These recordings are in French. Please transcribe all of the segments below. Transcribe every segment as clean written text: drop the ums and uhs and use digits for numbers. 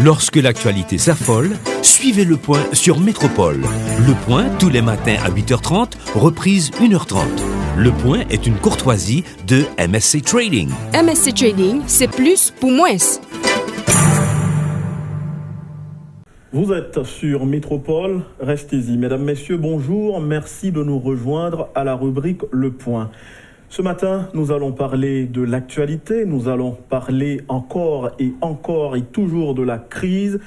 Lorsque l'actualité s'affole, suivez Le Point sur Métropole. Le Point, tous les matins à 8h30, reprise 1h30. Le Point est une courtoisie de MSC Trading. MSC Trading, c'est plus pour moins. Vous êtes sur Métropole, restez-y. Mesdames, Messieurs, bonjour. Merci de nous rejoindre à la rubrique Le Point. Ce matin, nous allons parler de l'actualité, nous allons parler encore et toujours de la crise,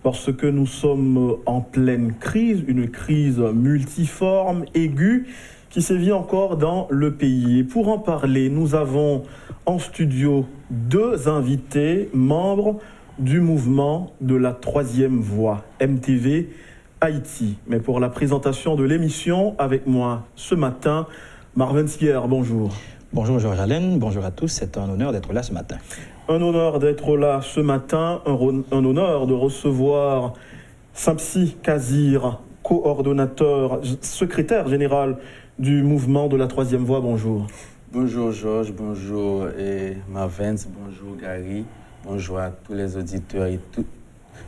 parce que nous sommes en pleine crise, une crise multiforme, aiguë, qui sévit encore dans le pays. Et pour en parler, nous avons en studio deux invités, membres du mouvement de la troisième voie, MTV Haïti. Mais pour la présentation de l'émission, avec moi ce matin, Marvin Pierre, bonjour. Bonjour Georges-Alain, bonjour à tous, c'est un honneur d'être là ce matin. Un honneur d'être là ce matin, un honneur de recevoir Samsi Kazir, coordonnateur, secrétaire général du mouvement de la troisième voie, bonjour. Bonjour Georges, bonjour Marvin, bonjour Gary, bonjour à tous les auditeurs et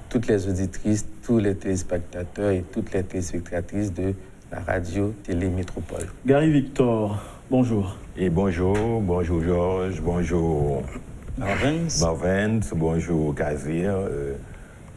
toutes les auditrices, tous les téléspectateurs et toutes les téléspectatrices de la radio-télé Métropole. Gary Victor, bonjour. Et bonjour Georges, bonjour Marvin, bonjour Kazir.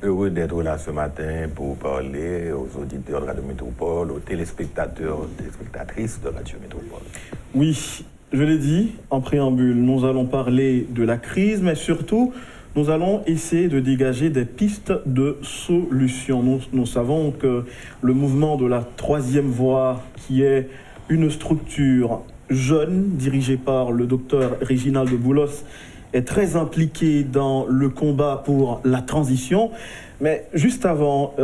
Heureux d'être là ce matin pour parler aux auditeurs de Radio Métropole, aux téléspectateurs, téléspectatrices de Radio Métropole. Oui, je l'ai dit en préambule, nous allons parler de la crise, mais surtout, nous allons essayer de dégager des pistes de solutions. Nous savons que le mouvement de la troisième voie, qui est une structure jeune, dirigée par le docteur Réginald Boulos, est très impliqué dans le combat pour la transition. Mais juste avant,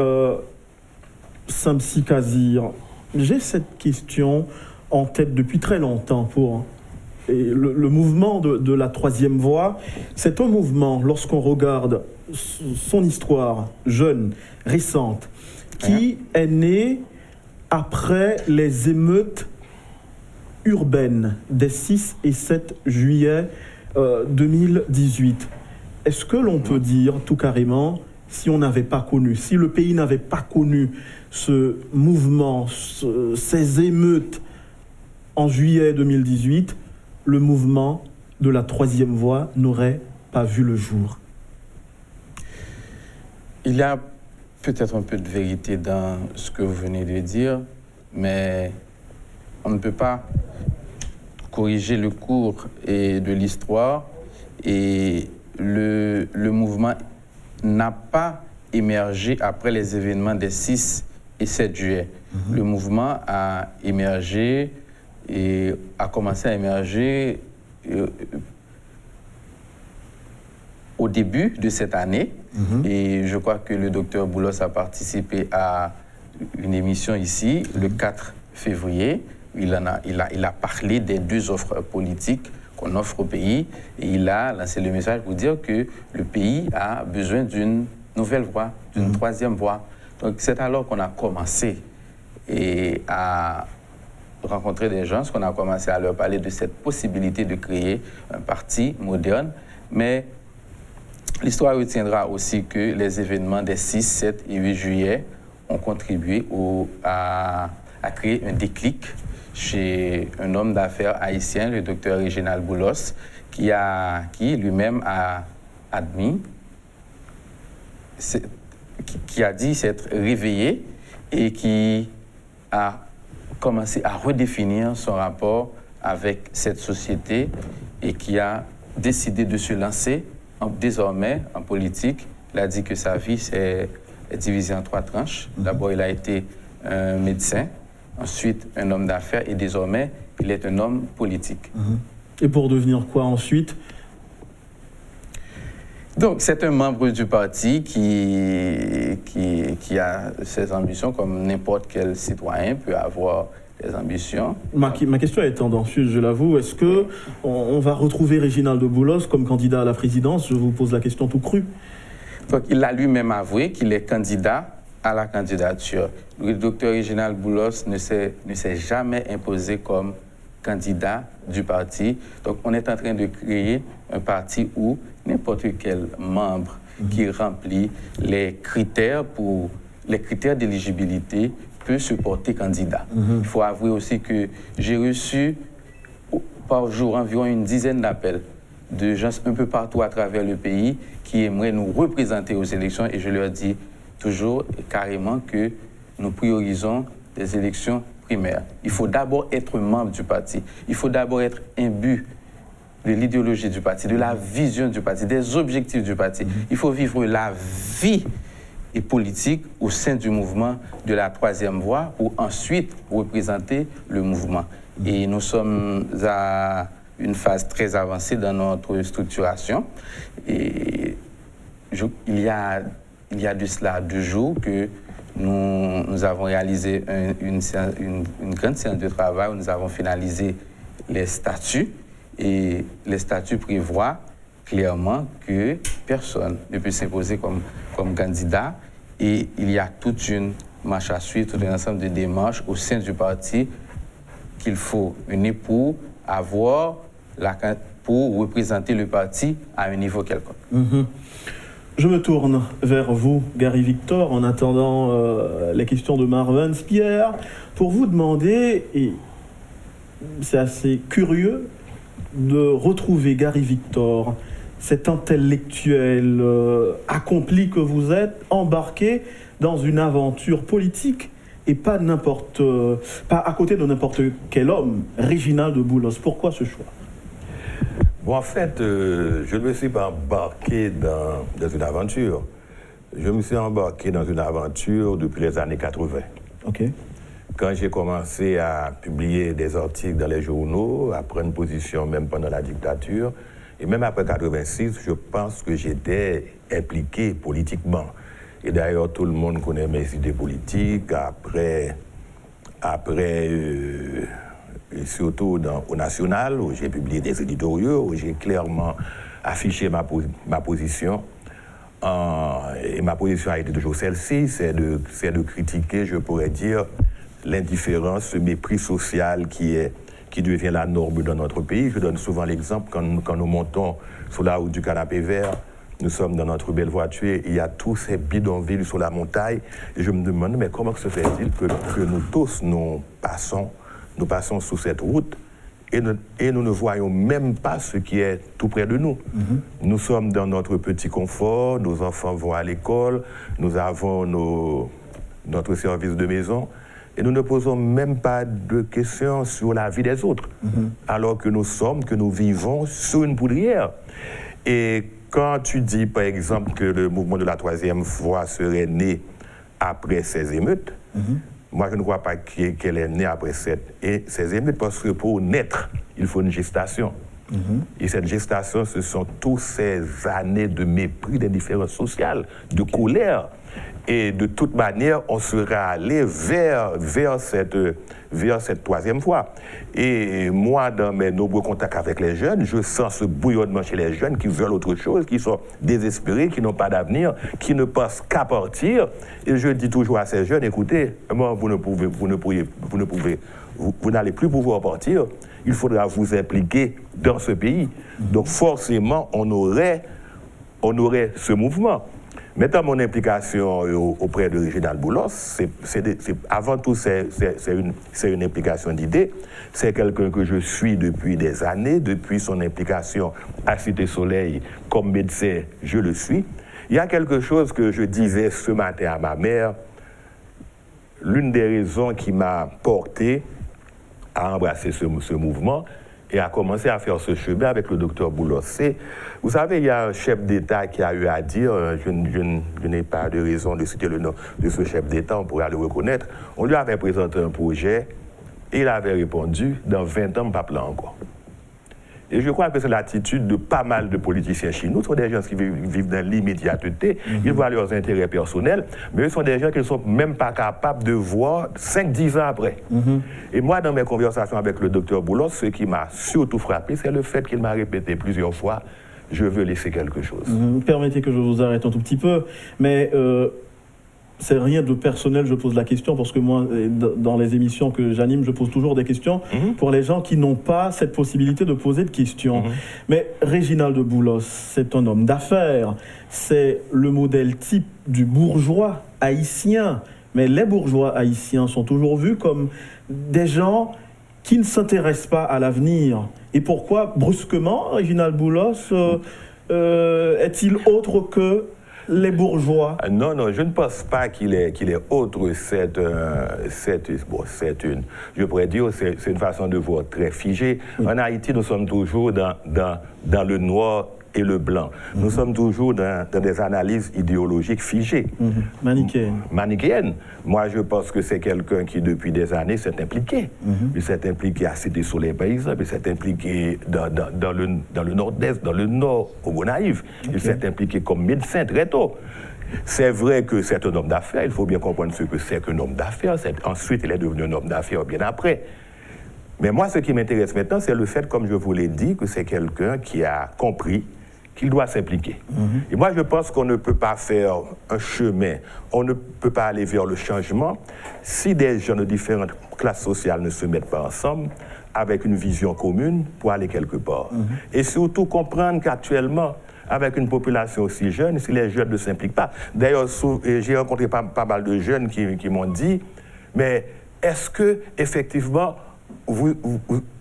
Samsi Kazir, j'ai cette question en tête depuis très longtemps pour le mouvement de la troisième voie. C'est un mouvement, lorsqu'on regarde son histoire jeune, récente, qui est né après les émeutes urbaines des 6 et 7 juillet 2018. Est-ce que l'on peut dire tout carrément, si on n'avait pas connu, si le pays n'avait pas connu ce mouvement, ces émeutes en juillet 2018, le mouvement de la troisième voie n'aurait pas vu le jour? Il y a peut-être un peu de vérité dans ce que vous venez de dire, mais on ne peut pas corriger le cours de l'histoire, et le mouvement n'a pas émergé après les événements des 6 et 7 juillet. Le mouvement a émergé et a commencé à émerger au début de cette année. Et je crois que le docteur Boulos a participé à une émission ici le 4 février. Il a parlé des deux offres politiques qu'on offre au pays, et il a lancé le message pour dire que le pays a besoin d'une nouvelle voie, d'une troisième voie. Donc c'est alors qu'on a commencé à rencontrer des gens, qu'on a commencé à leur parler de cette possibilité de créer un parti moderne. Mais l'histoire retiendra aussi que les événements des 6, 7 et 8 juillet ont contribué à créer un déclic chez un homme d'affaires haïtien, le docteur Réginald Boulos, qui lui-même a admis, qui a dit s'être réveillé et qui a commencé à redéfinir son rapport avec cette société, et qui a décidé de se lancer désormais en politique. Il a dit que sa vie est divisée en 3 tranches. D'abord, il a été un médecin, ensuite un homme d'affaires, et désormais, il est un homme politique. Et pour devenir quoi ensuite? Donc, c'est un membre du parti qui a ses ambitions, comme n'importe quel citoyen peut avoir des ambitions. Ma question est tendancieuse, je l'avoue. Est-ce qu'on va retrouver Réginald Boulos comme candidat à la présidence? Je vous pose la question tout crue. Donc, il a lui-même avoué qu'il est candidat à la candidature. Le docteur Réginald Boulos ne s'est jamais imposé comme candidat du parti. Donc, on est en train de créer un parti où n'importe quel membre qui remplit les critères d'éligibilité peut se porter candidat. Il faut avouer aussi que j'ai reçu par jour environ une dizaine d'appels de gens un peu partout à travers le pays qui aimeraient nous représenter aux élections et je leur dis toujours et carrément que nous priorisons des élections primaires. Il faut d'abord être membre du parti, il faut d'abord être imbu de l'idéologie du parti, de la vision du parti, des objectifs du parti. Il faut vivre la vie et politique au sein du mouvement de la troisième voie pour ensuite représenter le mouvement. Et nous sommes à une phase très avancée dans notre structuration. Et il y a de cela 2 jours que nous avons réalisé une grande séance de travail où nous avons finalisé les statuts. Et les statuts prévoient clairement que personne ne peut s'imposer comme candidat. Et il y a toute une marche à suivre, tout un ensemble de démarches au sein du parti qu'il faut mener pour représenter le parti à un niveau quelconque. Je me tourne vers vous, Gary Victor, en attendant les questions de Marvin Pierre, pour vous demander, et c'est assez curieux, de retrouver Gary Victor, cet intellectuel accompli que vous êtes, embarqué dans une aventure politique et pas à côté de n'importe quel homme, Réginald Boulos. Pourquoi ce choix? Bon, en fait, je ne me suis pas embarqué dans une aventure. Je me suis embarqué dans une aventure depuis les années 80. OK. Quand j'ai commencé à publier des articles dans les journaux, à prendre position même pendant la dictature, et même après 86, je pense que j'étais impliqué politiquement. Et d'ailleurs, tout le monde connaît mes idées politiques. Et surtout au National, où j'ai publié des éditoriaux, où j'ai clairement affiché ma position. Et ma position a été toujours celle-ci, c'est de critiquer, je pourrais dire, l'indifférence, ce mépris social qui devient la norme dans notre pays. Je donne souvent l'exemple, quand nous montons sur la route du Canapé Vert, nous sommes dans notre belle voiture, il y a tous ces bidonvilles sur la montagne, et je me demande, mais comment se fait-il que nous tous, nous passons sous cette route et nous ne voyons même pas ce qui est tout près de nous. Nous sommes dans notre petit confort, nos enfants vont à l'école, nous avons notre service de maison, et nous ne posons même pas de questions sur la vie des autres, alors que nous vivons sur une poudrière. Et quand tu dis, par exemple, que le mouvement de la troisième voie serait né après ces émeutes, moi, je ne crois pas qu'elle est née après ces émeutes, parce que pour naître, il faut une gestation. Et cette gestation, ce sont toutes ces années de mépris, d'indifférence sociale, de colère. Et de toute manière, on sera allé vers cette troisième voie. Et moi, dans mes nombreux contacts avec les jeunes, je sens ce bouillonnement chez les jeunes qui veulent autre chose, qui sont désespérés, qui n'ont pas d'avenir, qui ne pensent qu'à partir. Et je dis toujours à ces jeunes, écoutez, moi, vous n'allez plus pouvoir partir. Il faudra vous impliquer dans ce pays. Donc forcément, on aurait ce mouvement. Maintenant, mon implication auprès de Réginald Boulos, avant tout, c'est une implication d'idées. C'est quelqu'un que je suis depuis des années, depuis son implication à Cité Soleil comme médecin, je le suis. Il y a quelque chose que je disais ce matin à ma mère. L'une des raisons qui m'a porté à embrasser ce mouvement et à commencer à faire ce chemin avec le docteur Boulos. Vous savez, il y a un chef d'État qui a eu à dire, je n'ai pas de raison de citer le nom de ce chef d'État, on pourrait le reconnaître. On lui avait présenté un projet et il avait répondu, dans 20 ans, pas plein encore. Et je crois que c'est l'attitude de pas mal de politiciens chez nous. Ce sont des gens qui vivent dans l'immédiateté, ils voient leurs intérêts personnels, mais ce sont des gens qui ne sont même pas capables de voir 5-10 ans après. Et moi, dans mes conversations avec le docteur Boulos, ce qui m'a surtout frappé, c'est le fait qu'il m'a répété plusieurs fois, je veux laisser quelque chose. Permettez que je vous arrête un tout petit peu, mais c'est rien de personnel, je pose la question, parce que moi, dans les émissions que j'anime, je pose toujours des questions pour les gens qui n'ont pas cette possibilité de poser de questions. Mais Réginald Boulos, c'est un homme d'affaires, c'est le modèle type du bourgeois haïtien. Mais les bourgeois haïtiens sont toujours vus comme des gens qui ne s'intéressent pas à l'avenir. Et pourquoi, brusquement, Réginald Boulos est-il autre que les bourgeois? Non, je ne pense pas qu'il est autre. Je pourrais dire, c'est une façon de voir très figée. Oui. En Haïti, nous sommes toujours dans le noir et le blanc. Nous sommes toujours dans des analyses idéologiques figées. Manichéennes. Moi, je pense que c'est quelqu'un qui, depuis des années, s'est impliqué. Il s'est impliqué à Cité Soleil, par exemple. Il s'est impliqué dans le nord-est, dans le nord, au Gonaïve. Il s'est impliqué comme médecin très tôt. C'est vrai que c'est un homme d'affaires. Il faut bien comprendre ce que c'est qu'un homme d'affaires. Ensuite, il est devenu un homme d'affaires bien après. Mais moi, ce qui m'intéresse maintenant, c'est le fait, comme je vous l'ai dit, que c'est quelqu'un qui a compris qu'il doit s'impliquer. Et moi, je pense qu'on ne peut pas faire un chemin, on ne peut pas aller vers le changement si des gens de différentes classes sociales ne se mettent pas ensemble avec une vision commune pour aller quelque part. Et surtout comprendre qu'actuellement, avec une population aussi jeune, si les jeunes ne s'impliquent pas. D'ailleurs, j'ai rencontré pas mal de jeunes qui m'ont dit, mais est-ce que effectivement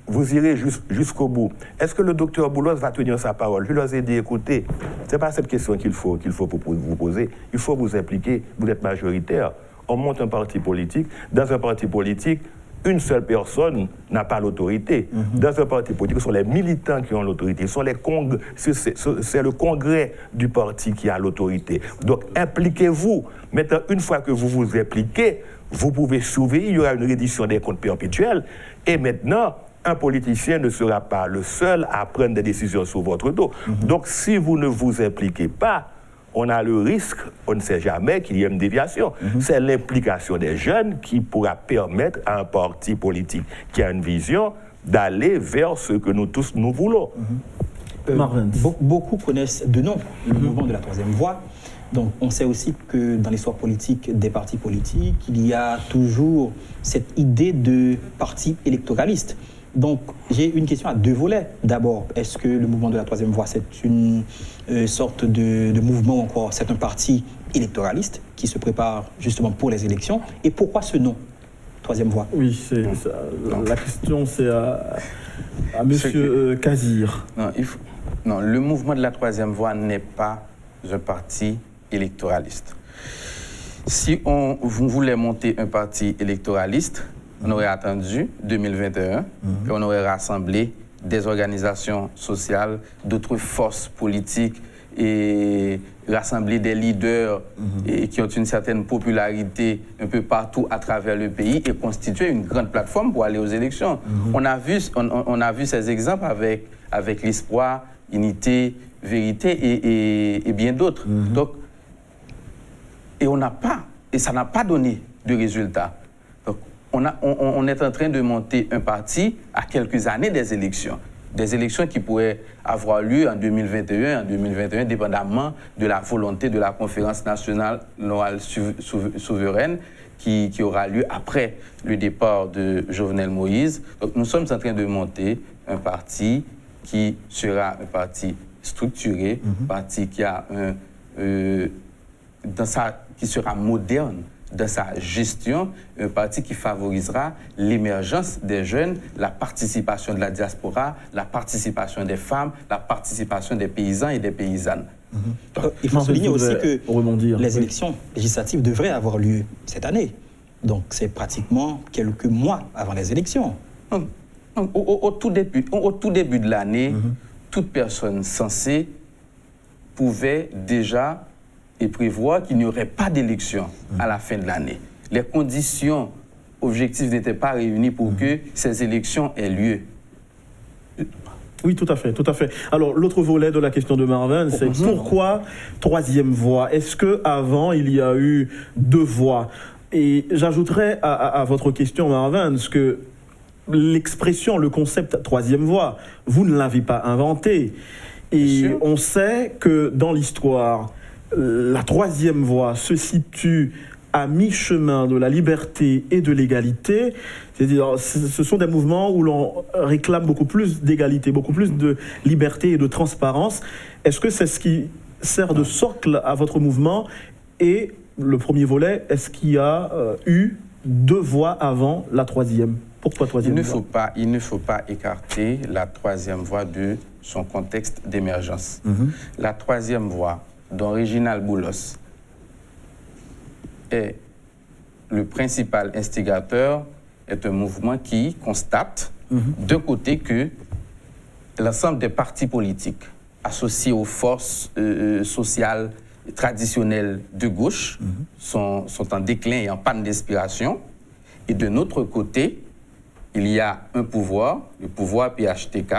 vous irez jusqu'au bout? Est-ce que le docteur Boulos va tenir sa parole? Je leur ai dit, écoutez, ce n'est pas cette question qu'il faut vous poser. Il faut vous impliquer, vous êtes majoritaire. On monte un parti politique. Dans un parti politique, une seule personne n'a pas l'autorité. Dans un parti politique, ce sont les militants qui ont l'autorité. C'est le congrès du parti qui a l'autorité. Donc, impliquez-vous. Maintenant, une fois que vous vous impliquez, vous pouvez surveiller, il y aura une reddition des comptes perpétuels. Et maintenant, un politicien ne sera pas le seul à prendre des décisions sur votre dos. Donc, si vous ne vous impliquez pas, on a le risque, on ne sait jamais qu'il y ait une déviation. C'est l'implication des jeunes qui pourra permettre à un parti politique qui a une vision d'aller vers ce que nous tous nous voulons. Beaucoup connaissent de nom le mouvement de la troisième voie. Donc, on sait aussi que dans l'histoire politique des partis politiques, il y a toujours cette idée de parti électoraliste. Donc, j'ai une question à deux volets. D'abord, est-ce que le mouvement de la troisième voie, c'est une sorte de mouvement, encore, c'est un parti électoraliste qui se prépare justement pour les élections? Et pourquoi ce nom, troisième voie? Oui, la question, c'est à M. Kazir. Non, le mouvement de la troisième voie n'est pas un parti électoraliste. Si on voulait monter un parti électoraliste, on aurait attendu 2021 et on aurait rassemblé des organisations sociales, d'autres forces politiques et rassembler des leaders qui ont une certaine popularité un peu partout à travers le pays et constituer une grande plateforme pour aller aux élections. On a vu ces exemples avec l'Espoir, Unité, Vérité et bien d'autres. Donc, et ça n'a pas donné de résultats. Donc, on est en train de monter un parti à quelques années des élections qui pourraient avoir lieu en 2021, dépendamment de la volonté de la conférence nationale souveraine qui aura lieu après le départ de Jovenel Moïse. Donc, nous sommes en train de monter un parti qui sera un parti structuré, un parti qui a qui sera moderne dans sa gestion, un parti qui favorisera l'émergence des jeunes, la participation de la diaspora, la participation des femmes, la participation des paysans et des paysannes. Il faut souligner aussi que les élections législatives devraient avoir lieu cette année. Donc c'est pratiquement quelques mois avant les élections. Au tout début de l'année, toute personne censée pouvait déjà prévoir qu'il n'y aurait pas d'élection à la fin de l'année. Les conditions objectives n'étaient pas réunies pour que ces élections aient lieu. Oui, tout à fait, tout à fait. Alors, l'autre volet de la question de Marvin, c'est pourquoi troisième voie? Est-ce qu'avant, il y a eu deux voies? Et j'ajouterais à votre question, Marvin, que l'expression, le concept troisième voie, vous ne l'avez pas inventé. Et on sait que dans l'histoire, la troisième voie se situe à mi-chemin de la liberté et de l'égalité. C'est-à-dire, ce sont des mouvements où l'on réclame beaucoup plus d'égalité, beaucoup plus de liberté et de transparence. Est-ce que c'est ce qui sert de socle à votre mouvement? Et le premier volet, est-ce qu'il y a eu 2 voies avant la troisième? Pourquoi troisième voie? Il ne faut pas écarter la troisième voie de son contexte d'émergence. La troisième voie, dont Réginald Boulos est le principal instigateur, est un mouvement qui constate d'un côté que l'ensemble des partis politiques associés aux forces sociales traditionnelles de gauche sont en déclin et en panne d'inspiration. Et de notre côté, il y a un pouvoir, le pouvoir PHTK.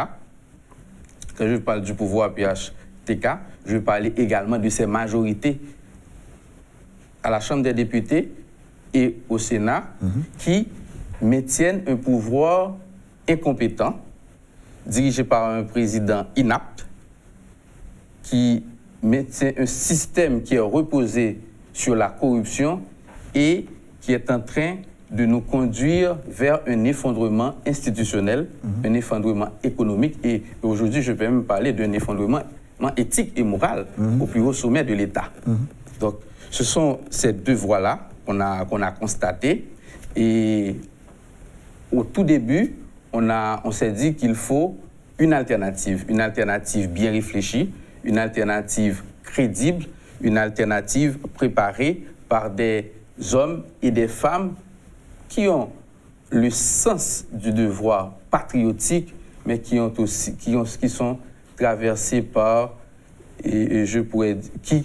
Quand je parle du pouvoir PHTK, je vais parler également de ses majorités à la Chambre des députés et au Sénat qui maintiennent un pouvoir incompétent, dirigé par un président inapte, qui maintient un système qui est reposé sur la corruption et qui est en train de nous conduire vers un effondrement institutionnel, un effondrement économique et aujourd'hui, je peux même parler d'un effondrement éthique et moral au plus haut sommet de l'État. Donc, ce sont ces 2 voies-là qu'on a constatées et au tout début, on s'est dit qu'il faut une alternative bien réfléchie, une alternative crédible, une alternative préparée par des hommes et des femmes qui ont le sens du devoir patriotique, mais qui sont traversés par, et je pourrais dire,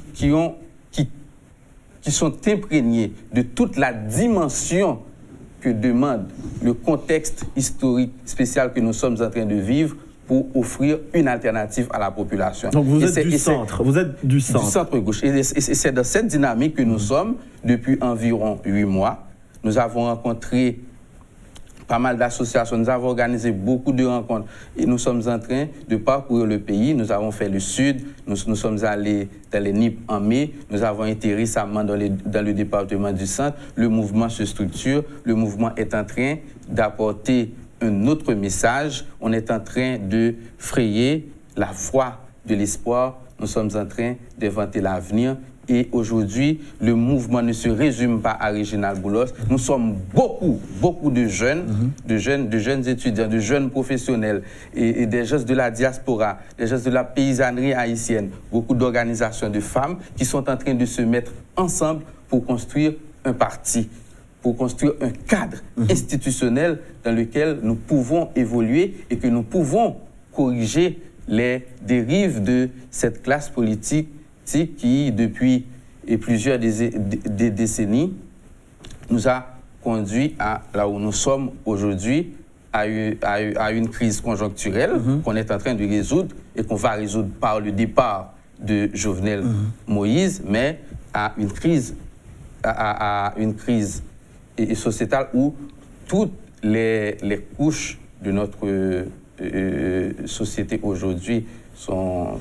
qui sont imprégnés de toute la dimension que demande le contexte historique spécial que nous sommes en train de vivre pour offrir une alternative à la population. Donc vous êtes du centre. Vous êtes du centre. Du centre-gauche. Et c'est dans cette dynamique que nous sommes depuis environ 8 mois. Nous avons rencontré pas mal d'associations, nous avons organisé beaucoup de rencontres et nous sommes en train de parcourir le pays. Nous avons fait le sud, nous sommes allés dans les NIP en mai, nous avons été récemment dans le département du centre. Le mouvement se structure, le mouvement est en train d'apporter un autre message. On est en train de frayer la voie de l'espoir. Nous sommes en train d'inventer l'avenir. Et aujourd'hui, le mouvement ne se résume pas à Réginald Boulos. Nous sommes beaucoup de jeunes, de jeunes étudiants, de jeunes professionnels et des gens de la diaspora, des gens de la paysannerie haïtienne, beaucoup d'organisations de femmes qui sont en train de se mettre ensemble pour construire un parti, pour construire un cadre institutionnel dans lequel nous pouvons évoluer et que nous pouvons corriger les dérives de cette classe politique qui, depuis plusieurs décennies, nous a conduit à là où nous sommes aujourd'hui, à une crise conjoncturelle qu'on est en train de résoudre et qu'on va résoudre par le départ de Jovenel Moïse, mais à une crise sociétale où toutes les couches de notre société aujourd'hui sont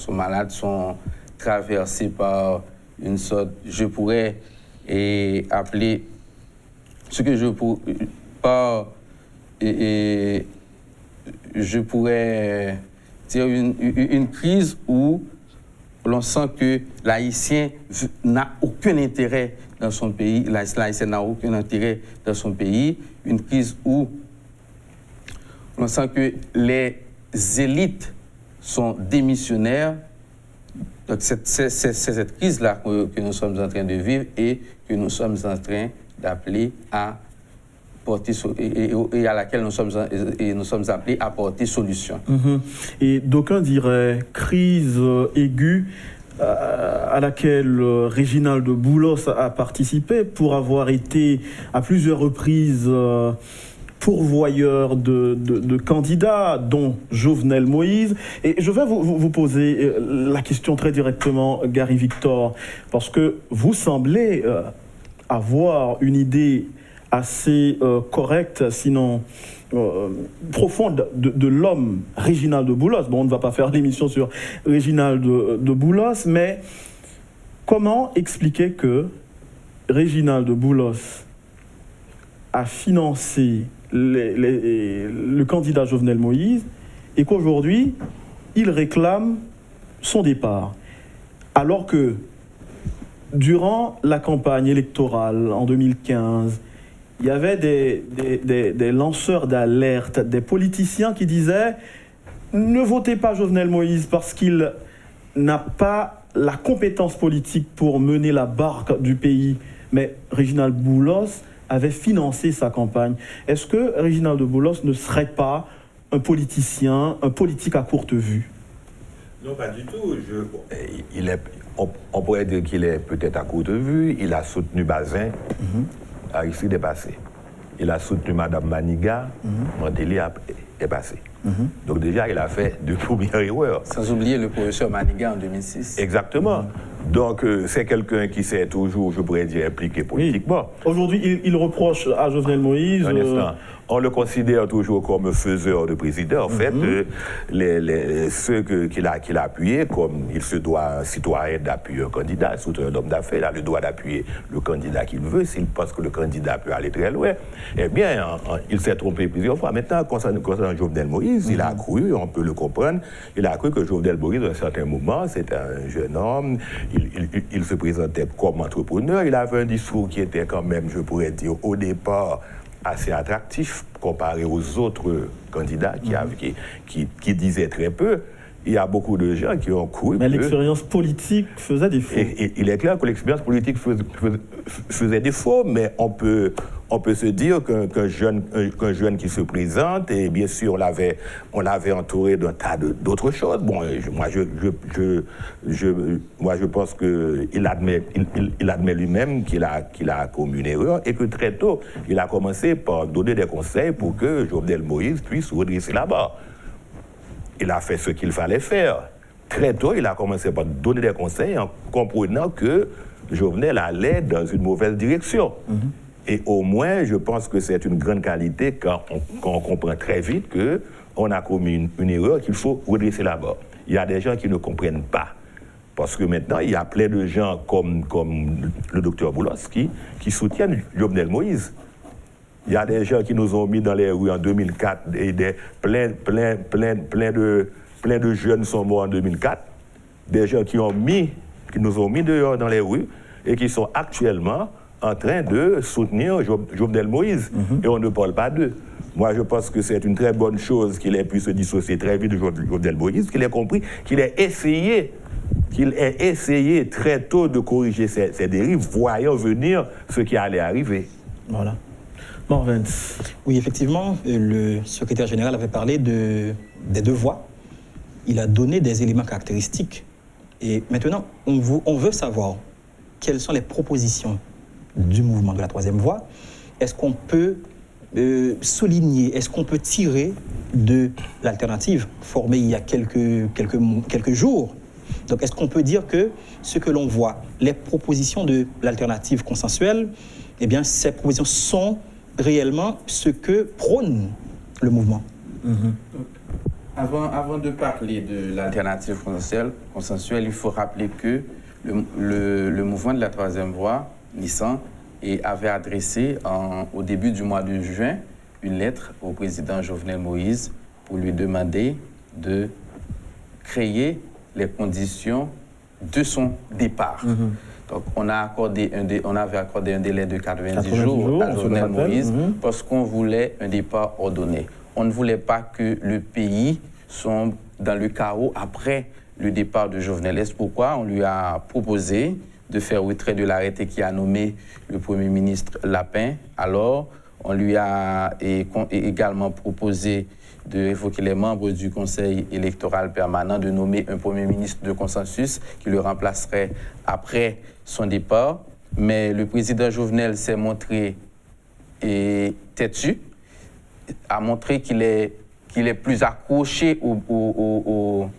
malades, sont traversées par une sorte, je pourrais appeler ce que je pourrais dire une crise où l'on sent que l'Haïtien n'a aucun intérêt dans son pays, l'Haïtien n'a aucun intérêt dans son pays, une crise où on sent que les élites sont démissionnaires. Donc c'est cette crise-là que nous sommes en train de vivre et que nous sommes en train d'appeler à porter et à laquelle nous sommes appelés à porter solution. Et d'aucuns diraient crise aiguë à laquelle Réginald Boulos a participé pour avoir été à plusieurs reprises pourvoyeur de candidats, dont Jovenel Moïse. Et je vais vous poser la question très directement, Gary Victor, parce que vous semblez avoir une idée assez correcte, sinon profonde, de l'homme Réginald Boulos. Bon, on ne va pas faire l'émission sur Réginald de Boulos, mais comment expliquer que Réginald Boulos a financé le candidat Jovenel Moïse et qu'aujourd'hui, il réclame son départ. Alors que durant la campagne électorale en 2015, il y avait des lanceurs d'alerte, des politiciens qui disaient « Ne votez pas Jovenel Moïse parce qu'il n'a pas la compétence politique pour mener la barque du pays. » Mais Réginald Boulos avait financé sa campagne. Est-ce que Réginald Boulos ne serait pas un politicien, un politique à courte vue? Non, pas du tout. On pourrait dire qu'il est peut-être à courte vue. Il a soutenu Bazin à issue des passés. Il a soutenu Mme Maniga, Mandeli est passé. Donc déjà, il a fait de premières erreurs. Sans oublier le professeur Maniga en 2006. Exactement. Donc c'est quelqu'un qui s'est toujours, je pourrais dire, impliqué politiquement. Oui. Aujourd'hui, il reproche à Jovenel Moïse... Un instant. On le considère toujours comme faiseur de président. En fait, ceux qu'il a appuyés, comme il se doit un citoyen d'appuyer un candidat, surtout un homme d'affaires, il a le droit d'appuyer le candidat qu'il veut, s'il pense que le candidat peut aller très loin. Eh bien, il s'est trompé plusieurs fois. Maintenant, concernant Jovenel Moïse, il a cru, on peut le comprendre, il a cru que Jovenel Moïse, à un certain moment, c'était un jeune homme, il se présentait comme entrepreneur, il avait un discours qui était quand même, je pourrais dire, au départ, assez attractif comparé aux autres candidats qui disaient très peu. Il y a beaucoup de gens qui ont cru. Mais l'expérience politique faisait défaut. Et il est clair que l'expérience politique faisait défaut, mais on peut se dire qu'un jeune qui se présente, et bien sûr on l'avait entouré d'un tas d'autres choses. Bon, moi je pense qu'il admet lui-même qu'il a commis une erreur et que très tôt, il a commencé par donner des conseils pour que Jovenel Moïse puisse redresser la barre. Il a fait ce qu'il fallait faire. Très tôt, il a commencé par donner des conseils en comprenant que Jovenel allait dans une mauvaise direction. Et au moins, je pense que c'est une grande qualité quand on comprend très vite qu'on a commis une erreur, qu'il faut redresser la barre. Il y a des gens qui ne comprennent pas. Parce que maintenant, il y a plein de gens comme le docteur Boulos qui soutiennent Jovenel Moïse. Il y a des gens qui nous ont mis dans les rues en 2004 et plein de jeunes sont morts en 2004. Des gens qui nous ont mis dehors dans les rues et qui sont actuellement en train de soutenir Jovenel Moïse. Et on ne parle pas d'eux. Moi, je pense que c'est une très bonne chose qu'il ait pu se dissocier très vite de Jovenel Moïse, qu'il ait compris, qu'il ait essayé très tôt de corriger ses dérives, voyant venir ce qui allait arriver. Voilà. Morvens. Oui, effectivement, le secrétaire général avait parlé des deux voies. Il a donné des éléments caractéristiques. Et maintenant, on veut savoir quelles sont les propositions du mouvement de la troisième voie. Est-ce qu'on peut souligner, est-ce qu'on peut tirer de l'alternative formée il y a quelques jours? Donc, est-ce qu'on peut dire que ce que l'on voit, les propositions de l'alternative consensuelle, eh bien, ces propositions sont réellement ce que prône le mouvement? Avant de parler de l'alternative consensuelle, il faut rappeler que le mouvement de la troisième voie, Nissan, avait adressé au début du mois de juin une lettre au président Jovenel Moïse pour lui demander de créer les conditions de son départ. Donc, on avait accordé un délai de 90 jours à Jovenel Moïse parce qu'on voulait un départ ordonné. On ne voulait pas que le pays sombre dans le chaos après le départ de Jovenel. C'est pourquoi on lui a proposé de faire retrait de l'arrêté qui a nommé le Premier ministre Lapin. Alors, on lui a également proposé d'évoquer les membres du Conseil électoral permanent, de nommer un Premier ministre de consensus qui le remplacerait après son départ. Mais le président Jovenel s'est montré têtu, a montré qu'il est plus accroché au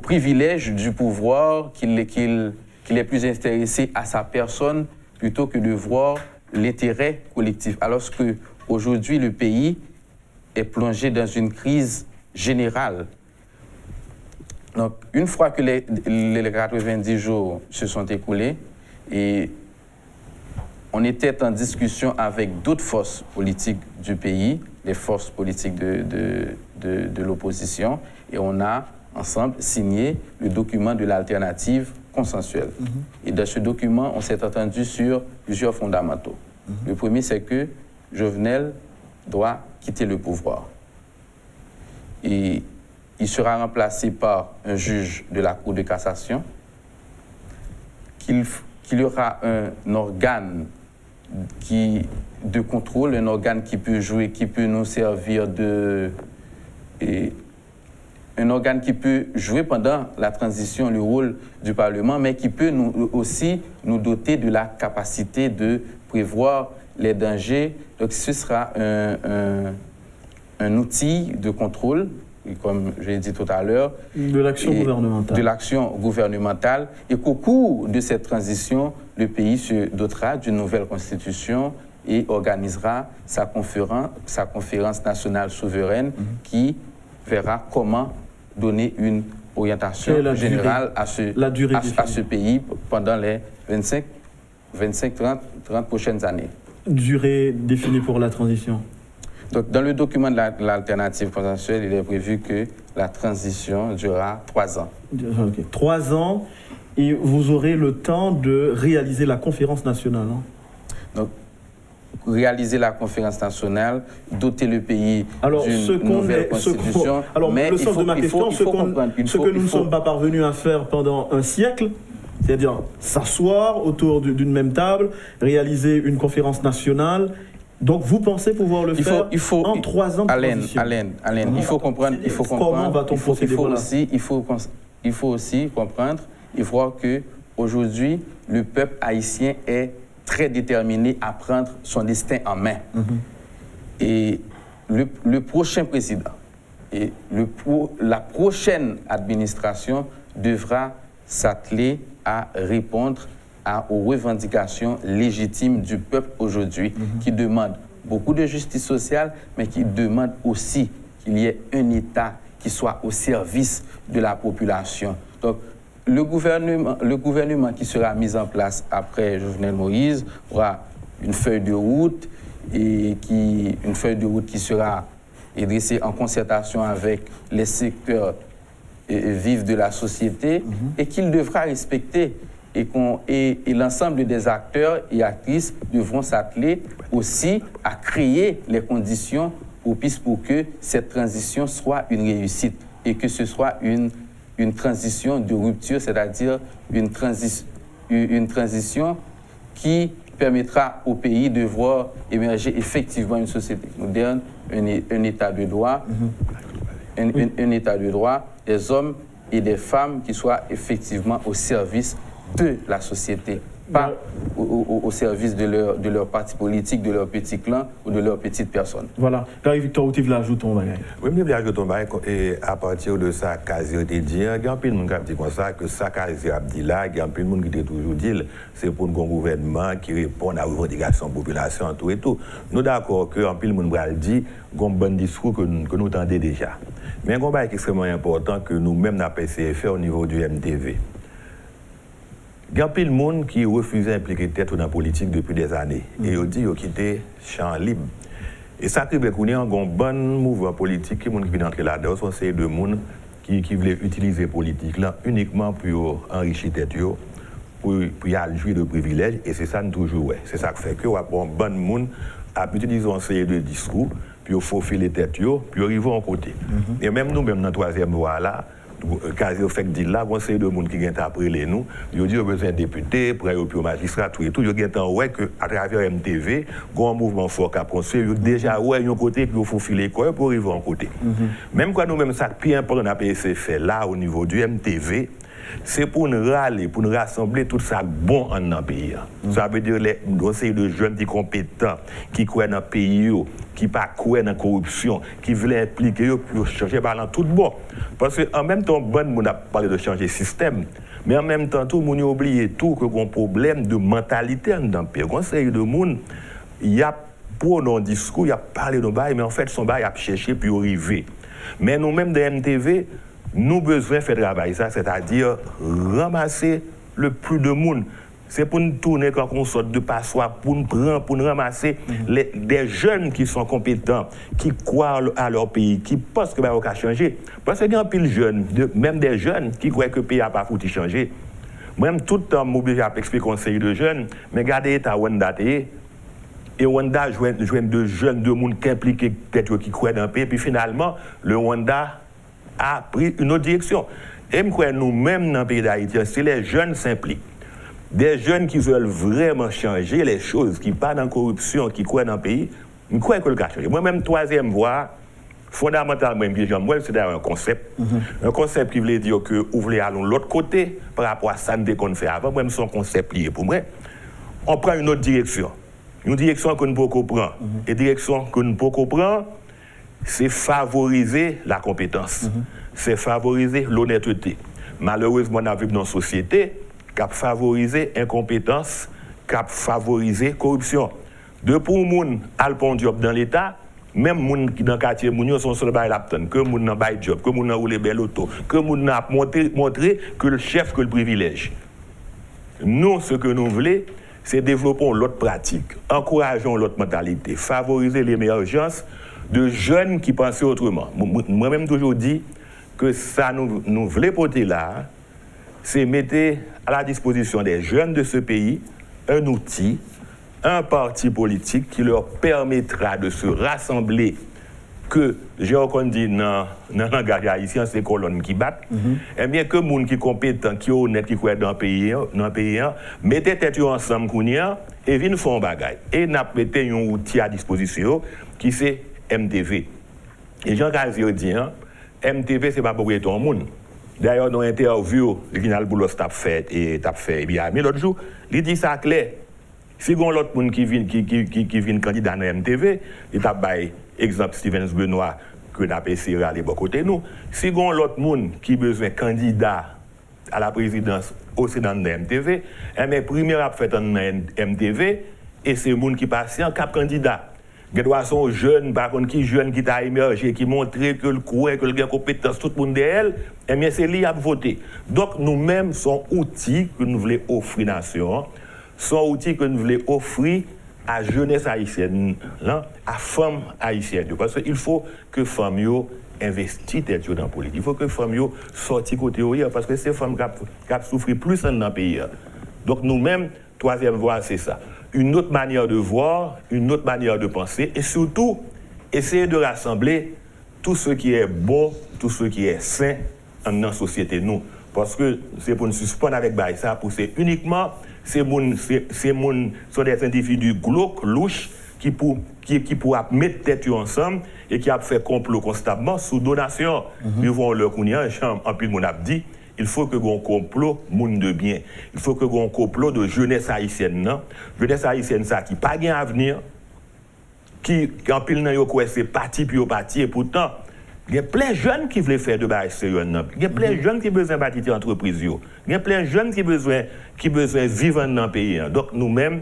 privilège du pouvoir, qu'il est plus intéressé à sa personne plutôt que de voir l'intérêt collectif. Alors qu'aujourd'hui, le pays est plongé dans une crise générale. Donc, une fois que les 90 jours se sont écoulés, et on était en discussion avec d'autres forces politiques du pays, les forces politiques de l'opposition, et on a ensemble signé le document de l'alternative consensuelle. Et dans ce document, on s'est entendu sur plusieurs fondamentaux. Le premier, c'est que Jovenel doit quitter le pouvoir. Et il sera remplacé par un juge de la Cour de cassation, qu'il y aura un organe de contrôle, un organe qui peut jouer, qui peut nous servir un organe qui peut jouer pendant la transition le rôle du Parlement, mais qui peut aussi nous doter de la capacité de prévoir les dangers. Donc ce sera un outil de contrôle, comme je l'ai dit tout à l'heure, de l'action gouvernementale. De l'action gouvernementale, et qu'au cours de cette transition, le pays se dotera d'une nouvelle constitution et organisera sa conférence nationale souveraine qui verra comment donner une orientation générale à ce pays pendant les 25-30 prochaines années. Durée définie pour la transition? Donc, dans le document de l'alternative consensuelle, il est prévu que la transition durera 3 ans. Okay. 3 ans, et vous aurez le temps de réaliser la conférence nationale. Donc, réaliser la conférence nationale, doter le pays d'une nouvelle constitution. Alors, le sens de ma question, ce que nous ne sommes pas parvenus à faire pendant un siècle, c'est-à-dire s'asseoir autour d'une même table, réaliser une conférence nationale. Donc, vous pensez pouvoir le faire en 3 ans de transition? Alain, il faut comprendre. Comment va-t-on procéder? Il faut aussi comprendre et voir qu'aujourd'hui, le peuple haïtien est très déterminé à prendre son destin en main. Et le prochain président et la prochaine administration devra s'atteler à répondre aux revendications légitimes du peuple aujourd'hui, qui demande beaucoup de justice sociale, mais qui demande aussi qu'il y ait un État qui soit au service de la population. Donc, le gouvernement qui sera mis en place après Jovenel Moïse aura une feuille de route qui sera dressée en concertation avec les secteurs vifs de la société et qu'il devra respecter, et l'ensemble des acteurs et actrices devront s'atteler aussi à créer les conditions propices pour que cette transition soit une réussite et que ce soit une transition de rupture, c'est-à-dire une transition qui permettra au pays de voir émerger effectivement une société moderne, un état de droit, un état de droit, des hommes et des femmes qui soient effectivement au service de la société, pas au service de leur parti politique, de leur petit clan ou de leur petite personne. Voilà. Victor, où tu veux ajouter ton bagage? Oui, je veux ajouter ton bagage, et à partir de ça, Kazir te dit, il y a un peu de monde qui a dit comme ça, que ça, Kazir a dit là, il y a un peu de monde qui t'a toujours dit, c'est pour un gouvernement qui répond à revendications de la population, tout et tout. Nous d'accord qu'un peu de monde a dit, il y a un bon discours que nous entendons déjà. Mais un combat extrêmement important que nous-mêmes, nous avons essayé de faire au niveau du MTV. Il y a plein de monde qui refusait d'impliquer tête dans la politique depuis des années. Et ils disent qu'ils ont quitté le champ libre. Et ça, c'est un bon mouvement politique qui vient entrer là-dedans. Ce sont deux personnes qui voulaient utiliser la politique là, uniquement pour enrichir tête, pour y jouer de privilèges. Et c'est ça, nous toujours. Ouais. C'est ça qui fait que un bon monde a utilisé un série de discours, puis il faut filer tête, puis arriver en côté. Et même nous, même dans la troisième voie là, quasi au fait de là, on sait de monde qui vient après nous, ils disent besoin de députés, pour aller au magistrat, tout et tout. Ils ont ouais que à travers MTV, il y a un mouvement fort qui a construit, déjà ouais un côté puis il faut filer quoi pour arriver en côté. Même quand nous-mêmes ça plus important à PSC fait là au niveau du MTV, c'est pour nous râler, pour nous rassembler tout ça bon en dans le pays. Ça veut dire les conseils de jeunes qui compétents, qui croient dans le pays, qui ne croient dans la corruption, qui veulent impliquer pour changer par tout bon. Parce qu'en même temps, bon monde a parlé de changer le système, mais en même temps, tout le monde a oublié tout que un problème de mentalité dans le pays. Conseil de monde, il y a pour nos discours, il y a parlé de bail, mais en fait, son bail a cherché puis arrivé. Mais nous-mêmes de MTV, nous avons besoin de faire travail ça, c'est-à-dire ramasser le plus de monde. c'est pour nous tourner quand on sort de passoire, pour nous prendre, pour nous ramasser des jeunes qui sont compétents, qui croient à leur pays, qui pensent que le pays va changer. Parce qu'il y a un pile jeunes, même des jeunes qui croient que le pays n'a pas foutu changer. Moi-même, tout le temps, je m'oblige à expliquer conseil de jeunes, mais regardez l'État Rwanda. Et Rwanda joue de jeunes, de monde qui impliqués, peut-être qui croient dans le pays. Puis finalement, le Rwanda a pris une autre direction. Et je crois que nous-mêmes, dans le pays d'Haïti, c'est les jeunes s'impliquent. Des jeunes qui veulent vraiment changer les choses, qui partent dans la corruption, qui croient dans le pays, je crois que le cas change. Moi-même, troisième voie, fondamentalement, c'est un concept. Un concept qui voulait dire que vous voulez aller de l'autre côté par rapport à ça qu'on fait avant. Moi-même, c'est un concept lié pour moi. On prend une autre direction. Une direction que nous pouvons comprendre. Et direction que nous pouvons comprendre, c'est favoriser la compétence. C'est favoriser l'honnêteté. Malheureusement, on a vu dans une société qui a favorisé l'incompétence, qui a favorisé la corruption. De pour les gens qui ont un job dans l'État, même les gens qui dans le quartier, sont sur le bail lapton, que les gens ont un job, que les gens ont roulé belle auto, que les gens ont montré que le chef que le privilège. Nous, ce que nous voulons, c'est développer l'autre pratique, encourageons l'autre mentalité, favoriser l'émergence de jeunes qui pensent autrement. Moi-même, toujours dit que ça nous voulons porter là, c'est mettre à la disposition des jeunes de ce pays un outil, un parti politique qui leur permettra de se rassembler, que, j'ai encore dit dans le langage haïtien, c'est colonnes qui battent, et bien que les gens qui sont compétents, qui sont honnêtes, qui croient dans le pays, mettez tête ensemble et viennent faire un bagage. Et nous mettons un outil à disposition qui c'est MTV. Et Jean Gazier dit, MTV, ce n'est pas pour tout le monde. D'ailleurs, dans l'interview, Ginal Boulos t'a fait bien. Mais l'autre jour, il dit ça clair. Si on a l'autre monde qui vient candidat dans MTV, il t'a fait exemple Steven Benoît que nous avons essayé à l'époque côté nous. Si on a l'autre monde qui a besoin de candidat à la présidence aussi dans MTV, mais premier a fait dans MTV et c'est le monde qui passe en cap candidat. Il doit être jeune, par contre, qui jeune, qui t'a émergé, qui montre que le courant, que le compétence, tout le monde d'elle, et bien c'est lui qui a voté. Donc nous-mêmes, sont outils que nous voulons offrir à la nation, sont outils que nous voulons offrir à la jeunesse haïtienne, à la femme haïtienne. Parce qu'il faut que les femmes investissent dans la politique. Il faut que les femmes sortent côté haut, parce que c'est les femmes qui souffrent plus dans le pays. Donc nous-mêmes, troisième voie, c'est ça. Une autre manière de voir, une autre manière de penser, et surtout, essayer de rassembler tout ce qui est bon, tout ce qui est sain dans la société, nous. Parce que c'est pour nous suspendre avec ça, pour c'est uniquement, sont des individus glauques, louches, qui pourra mettre tête ensemble et qui a fait complot constamment sous donation. Nous voyons le Kounia, en plus, mon a dit, il faut que l'on complot monde de bien. Il faut que l'on complot de jeunesse haïtienne. Non? Jeunesse haïtienne, ça, qui n'a pas gain avenir, qui en pile nan yo quoi c'est parti puis au parti, et pourtant, il y a plein de jeunes qui veulent faire de bagages sérieux. Il y a plein de jeunes qui ont besoin de bâtir entreprise. Il y a plein de jeunes qui ont besoin de vivre dans le pays. Donc nous-mêmes,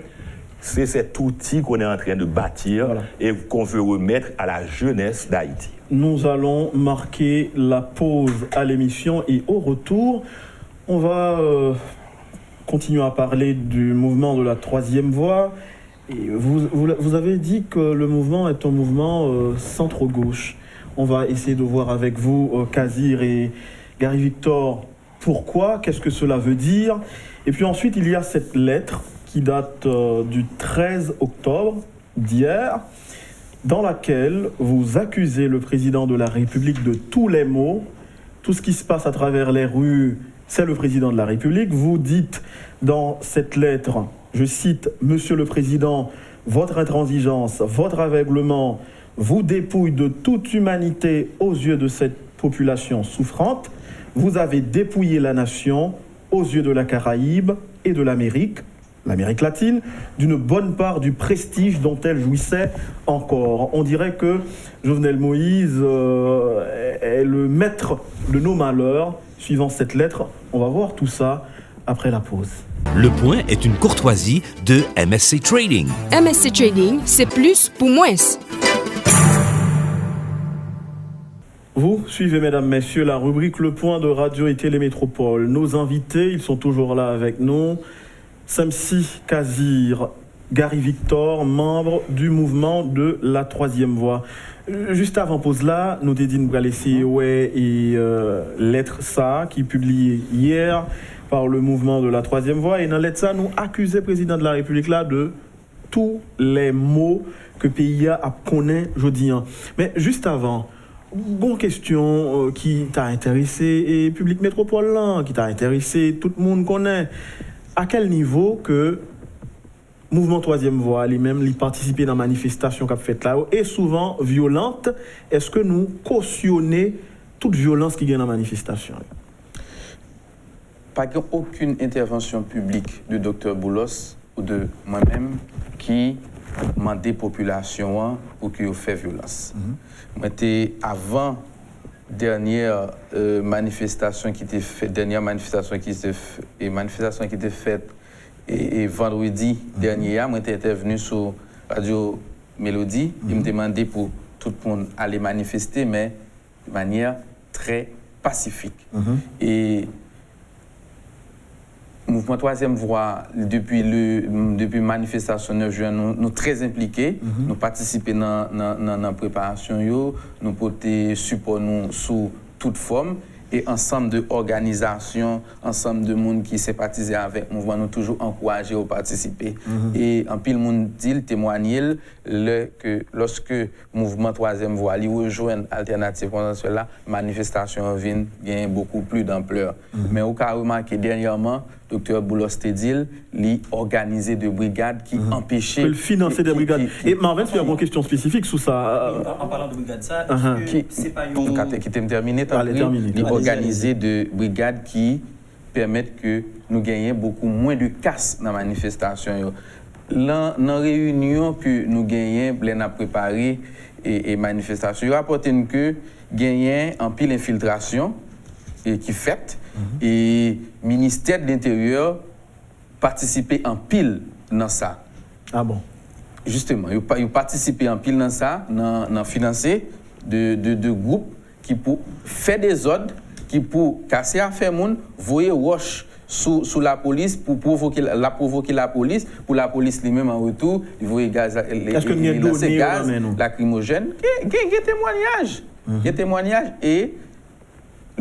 c'est cet outil qu'on est en train de bâtir et qu'on veut remettre à la jeunesse d'Haïti. Nous allons marquer la pause à l'émission et au retour, on va continuer à parler du mouvement de la troisième voie. Et vous avez dit que le mouvement est un mouvement centre-gauche. On va essayer de voir avec vous, Kazir et Gary Victor, pourquoi, qu'est-ce que cela veut dire. Et puis ensuite, il y a cette lettre qui date du 13 octobre d'hier, dans laquelle vous accusez le président de la République de tous les maux. Tout ce qui se passe à travers les rues, c'est le président de la République. Vous dites dans cette lettre, je cite, « Monsieur le Président, votre intransigeance, votre aveuglement vous dépouille de toute humanité aux yeux de cette population souffrante. Vous avez dépouillé la nation aux yeux de la Caraïbe et de l'Amérique latine, d'une bonne part du prestige dont elle jouissait encore. » On dirait que Jovenel Moïse est le maître de nos malheurs. Suivant cette lettre, on va voir tout ça après la pause. Le point est une courtoisie de MSC Trading. MSC Trading, c'est plus pour moins. Vous suivez, mesdames, messieurs, la rubrique Le Point de Radio et Télémétropole. Nos invités, ils sont toujours là avec nous. Samsi Kazir, Gary Victor, membre du mouvement de la troisième voie. Juste avant pause là, nous t'ai dit nous allons laisser lettre ça qui publié hier par le mouvement de la troisième voie et dans lettre ça nous accusons le président de la République là de tous les mots que le pays a connaît aujourd'hui. Mais juste avant, une question qui t'a intéressé et public métropole là, qui t'a intéressé, tout le monde connaît. À quel niveau que mouvement troisième voie, lui-même, lui participer dans la manifestation qu'a fait là, et souvent violente, est-ce que nous cautionnons toute violence qui vient dans la manifestation? Pas aucune intervention publique de Dr Boulos ou de moi-même qui m'a des populations pour qu'ils fassent violence. Moi, avant dernière manifestation qui était faite, et vendredi dernier, moi j'étais intervenu sur Radio Mélodie. Il me demandait pour tout le monde aller manifester, mais de manière très pacifique. Et le mouvement troisième voie, depuis la manifestation 9 juin, nous sommes très impliqués. Nous participons dans la préparation, nous portons support sous toute forme. Et ensemble d'organisations, ensemble de monde qui sympathisent avec le mouvement, nous toujours encouragés à participer. Et en pile monde dit, témoigner que lorsque le mouvement troisième voie rejoint alternative consensuelle, la manifestation vient gagner beaucoup plus d'ampleur. Mais au cas remarqué dernièrement, Dr Boulos Tedil, lui organisé des brigades qui empêchaient. Il financer des brigades. Et Marvin, tu as une question spécifique sur ça. En parlant de brigades, ça, est-ce que c'est pas une. Qui t'aime terminer, organiser des brigades qui permettent que nous gagnions beaucoup moins de casse dans la manifestation. Dans la réunion que nous gagnons, nous avons préparé et manifestation, il rapporte que gagnons en pile infiltration qui fait et le ministère de l'Intérieur participait en pile dans ça. Ah bon? Justement, il participait en pile dans ça, dans financer de groupes qui pour faire des ordres, qui pour casser affaire monde, voyer roche sous la police pour provoquer la police, pour la police lui-même en retour, il voyait gaz lacrymogène. Il y a des témoignages et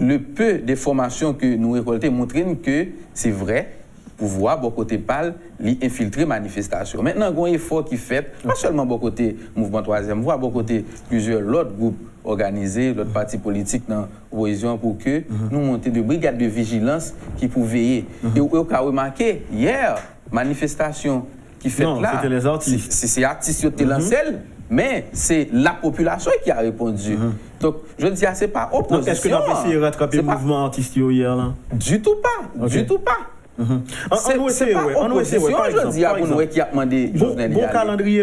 le peu de formations que nous récoltons montrent que c'est vrai, pouvoir, bon côté PAL, infiltrer manifestation. Maintenant, il y a un effort qui est fait, pas seulement bon côté mouvement troisième voie, bon côté plusieurs autres groupes organisés, d'autres partis politiques dans l'opposition pour que nous montions des brigades de vigilance qui pouvaient veiller. Et vous avez remarqué, hier, manifestation qui fait là, c'était les artistes. C'est artistes qui ont été lancés, mais c'est la population qui a répondu. Donc, je dis, ce n'est pas opposition. Est-ce que vous avez essayé de rattraper le mouvement artistique hier là? Du tout pas, du tout pas. C'est pas opposition, je dis à vous qui a demandé Jovenel. Bon calendrier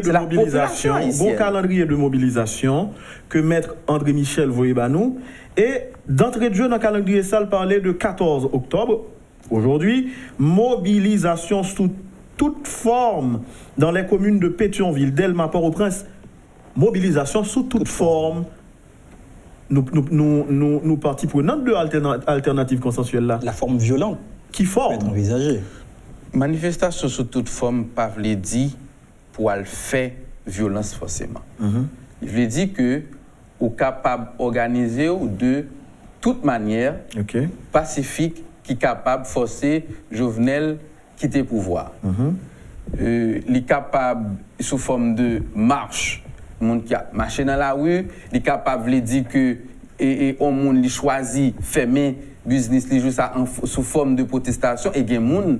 de mobilisation que maître André Michel voyait nous. Et d'entrée de jeu dans le calendrier ça, il parlait de 14 octobre. Aujourd'hui, mobilisation sous toute forme dans les communes de Pétionville, Delma, Port-au-Prince. Mobilisation sous toute forme. Nous partis prenantes de alternatives consensuelles là. La forme violente. Qui forme envisagée. Manifestation sous toute forme, pas veut dire pour le faire violence forcément. Il veut dire que vous êtes capable d'organiser de toute manière pacifique qui est capable de forcer Jovenel quitter le pouvoir. Il est capable sous forme de marche, le monde qui a marché dans la rue, il est capable de dire que on monde choisit fermer business li joue ça sous forme de protestation et il y a monde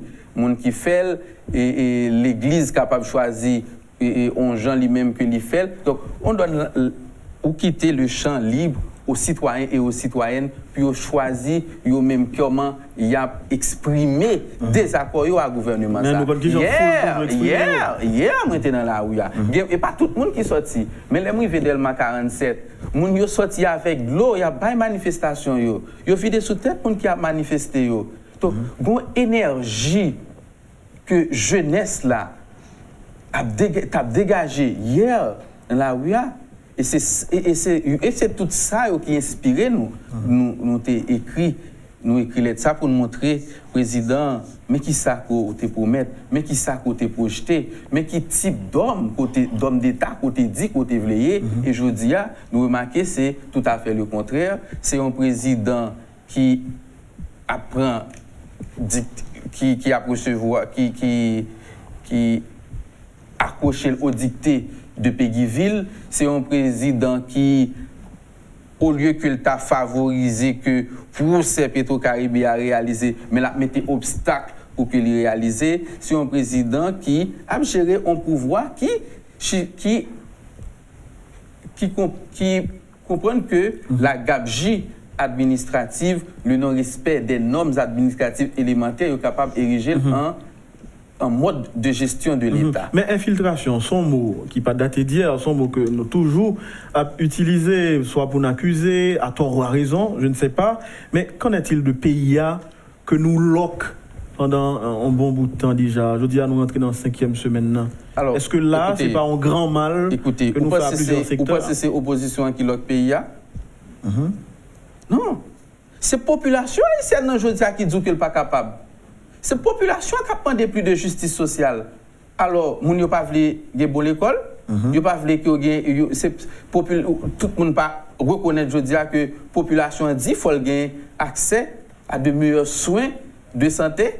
qui fait et l'église capable de choisir et on gens lui-même que li fait. Donc on doit quitter le champ libre aux citoyens et aux citoyennes puis choisir eux même comment il a exprimé des accords à gouvernement ça. Hier moi j'étais dans la rue et pas tout le monde qui sorti mais les moi Delma 47 moun yo sorti avec l'eau, il y a pas manifestation yo vide sous tête moun qui a manifesté yo. Donc gon énergie que jeunesse là a dégagé hier dans la rue et c'est tout ça qui inspiré nous t'ai écrit nous écrire ça pour nous montrer, président, mais qui ça côté promettre, mais qui ça côté projeté, mais qui type d'homme d'État, côté dit, côté vleillé. Et je dis, nous remarquons, c'est tout à fait le contraire. C'est un président qui apprend, qui accroche au dicté de Péguiville. C'est un président qui, au lieu qu'il t'a favorisé que pour ces Petro-Caraïbes à réaliser, mais la mettait obstacle pour qu'il y réalise, c'est un président qui a géré un pouvoir qui comprend que la gabegie administrative, le non-respect des normes administratives élémentaires est capable d'ériger un mode de gestion de l'État. Mais infiltration, son mot qui pas daté d'hier, son mot que nous toujours utilisé, soit pour nous accuser, à tort ou à raison, je ne sais pas. Mais qu'en est-il de PIA que nous lock pendant un bon bout de temps déjà? Je dis à nous rentrer dans la 5e semaine. Alors, est-ce que là, c'est pas un grand mal que nous faisons à plusieurs secteurs? Vous pensez que c'est l'opposition qui lock PIA? Non. C'est la population haïtienne qui dit qu'elle n'est pas capable. C'est la population qui a demandé plus de justice sociale. Alors, moun yo pas vle gen bon l'école, yo pas vle que tout le monde pas reconnaître que la population dit qu'il faut gagner accès à de meilleurs soins de santé.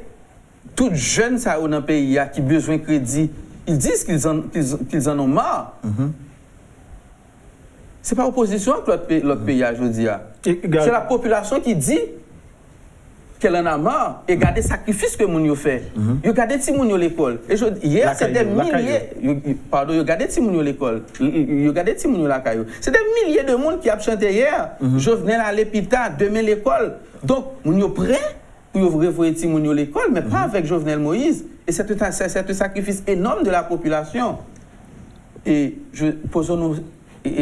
Tout jeunes ça dans le pays qui besoin de crédit, ils disent qu'ils en ont marre. C'est pas l'opposition que l'autre pays a aujourd'hui. C'est la population qui dit qu'elle en a marre et regarder le sacrifice que moun yo fait. Regardez si moun yo l'école. Et hier c'était milliers regardez si moun yo l'école. Regardez si moun yo la caillou. C'est des milliers de monde qui a chanté hier. Jovenel à l'hôpital, demain l'école. Donc moun yo prêt pour revoyer si moun yo l'école mais pas avec Jovenel Moïse. Et c'est un sacrifice énorme de la population. Et je posons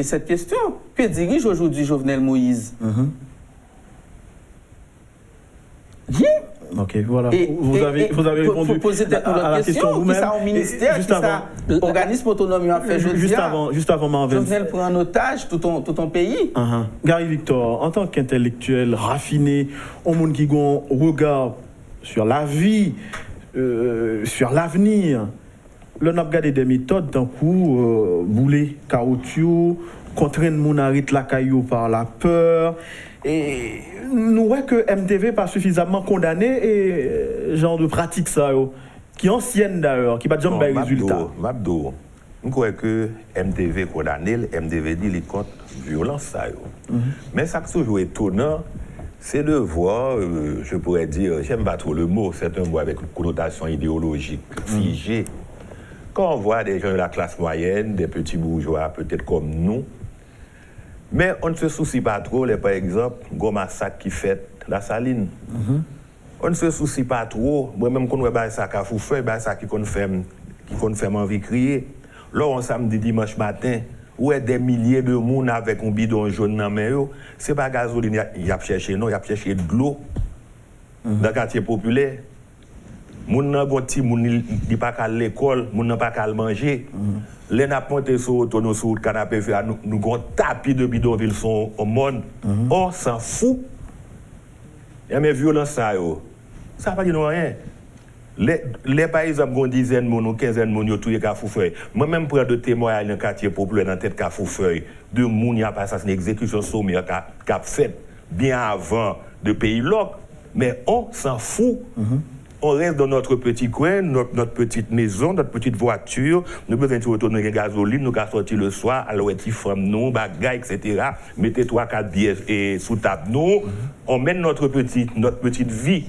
cette question, que dirige aujourd'hui Jovenel Moïse? Ok, voilà. Vous avez répondu pour poser à la question vous-même. Qui ça au ministère, qui ça organisme autonome a fait juste avant Marvin. Jovenel prend en otage tout ton pays. Gary Victor, en tant qu'intellectuel raffiné, au monde qui a un regard sur la vie, sur l'avenir, le n'a regardé des méthodes d'un coup, bouler, caoutchouc, contraindre mon arrêt la caillou par la peur. Et nous voyons que MTV pas suffisamment condamné et genre de pratique ça qui est ancienne d'ailleurs, qui pas jamais de résultat. Mabdo, je crois que MTV condamné, MTV dit les contre violence ça Mais ça qui est toujours étonnant, c'est de voir, je pourrais dire, j'aime pas trop le mot, c'est un mot avec une connotation idéologique figée. Quand on voit des gens de la classe moyenne, des petits bourgeois, peut-être comme nous, mais on ne se soucie pas trop, par exemple, gros massacre qui fait la Saline. On ne se soucie pas trop, moi-même quand on voit ça à Foufeuille, ça qui fait envie de crier. Là, on samedi, dimanche matin, où est des milliers de monde avec un bidon jaune dans la main, c'est pas gasoline, il y a cherché, non, il y a cherché de l'eau dans le quartier populaire. Moun nan gonti, moun di pas qu'à l'école, moun nan pas qu'à manger. Les n'a monté sur autono sur canapé nous gon tapis de bidonville sont au monde. On s'en fout. Et mais violence ça yo. Ça pas dire rien. Les par exemple gon dizaine moun ou quinzaine moun yo touye ka Foufeuille. Moi même prendre de témoignage dans quartier populaire dans tête ka Foufeuille de moun y a pas assassiné exécution sommaire qu'a fait bien avant de pays loc, mais on s'en fout. On reste dans notre petit coin, notre petite maison, notre petite voiture. Nous besoin de retourner avec gasoline, nous allons sortir le soir, alors on femme nous, bagaille, etc. Mettez 3-4 billets sous table nous. On mène notre petite vie.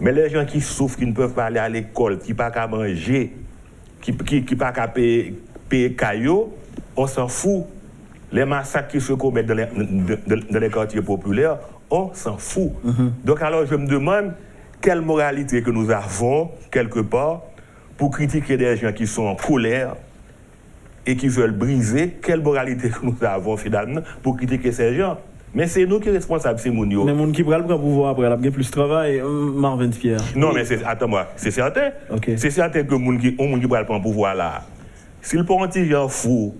Mais les gens qui souffrent, qui ne peuvent pas aller à l'école, qui ne peuvent pas manger, qui ne peuvent pas payer caillots, on s'en fout. Les massacres qui se commettent dans les quartiers populaires, on s'en fout. Donc alors je me demande quelle moralité que nous avons, quelque part, pour critiquer des gens qui sont en colère et qui veulent briser, quelle moralité que nous avons, finalement, pour critiquer ces gens. Mais c'est nous qui sommes responsables, c'est Mounio. Mais les gens qui prennent le pouvoir après, il y a plus de travail, Marvin Pierre. Non, mais attends-moi, c'est certain. Okay. C'est certain que les gens qui prennent le pouvoir là, s'ils prennent un petit gens fou,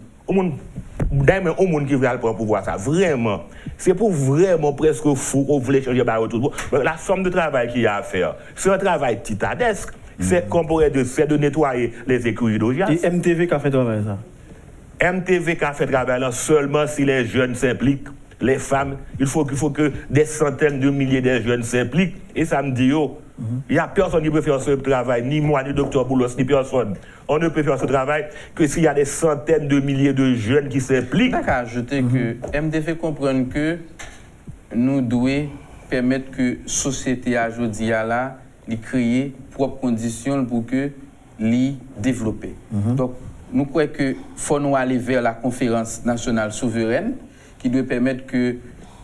D'ailleurs, au monde qui veut aller pour pouvoir ça, vraiment, c'est pour vraiment presque fou qu'on voulait changer tout. La somme de travail qu'il y a à faire, c'est un travail titanesque. C'est qu'on pourrait dire, c'est de nettoyer les écuries d'Augias. Et MTV qui a fait travail ça? MTV qui a fait travail là seulement si les jeunes s'impliquent, les femmes, il faut que des centaines de milliers de jeunes s'impliquent. Et ça me dit, il n'y a personne qui peut faire ce travail, ni moi, ni Dr Boulos, ni personne. On ne peut faire ce travail que s'il y a des centaines de milliers de jeunes qui s'impliquent. Je vais ajouter que MTV comprend que nous devons permettre que la société aujourd'hui là, créer propres conditions pour que les développer. Donc, nous croyons qu'il faut nous aller vers la conférence nationale souveraine qui doit permettre que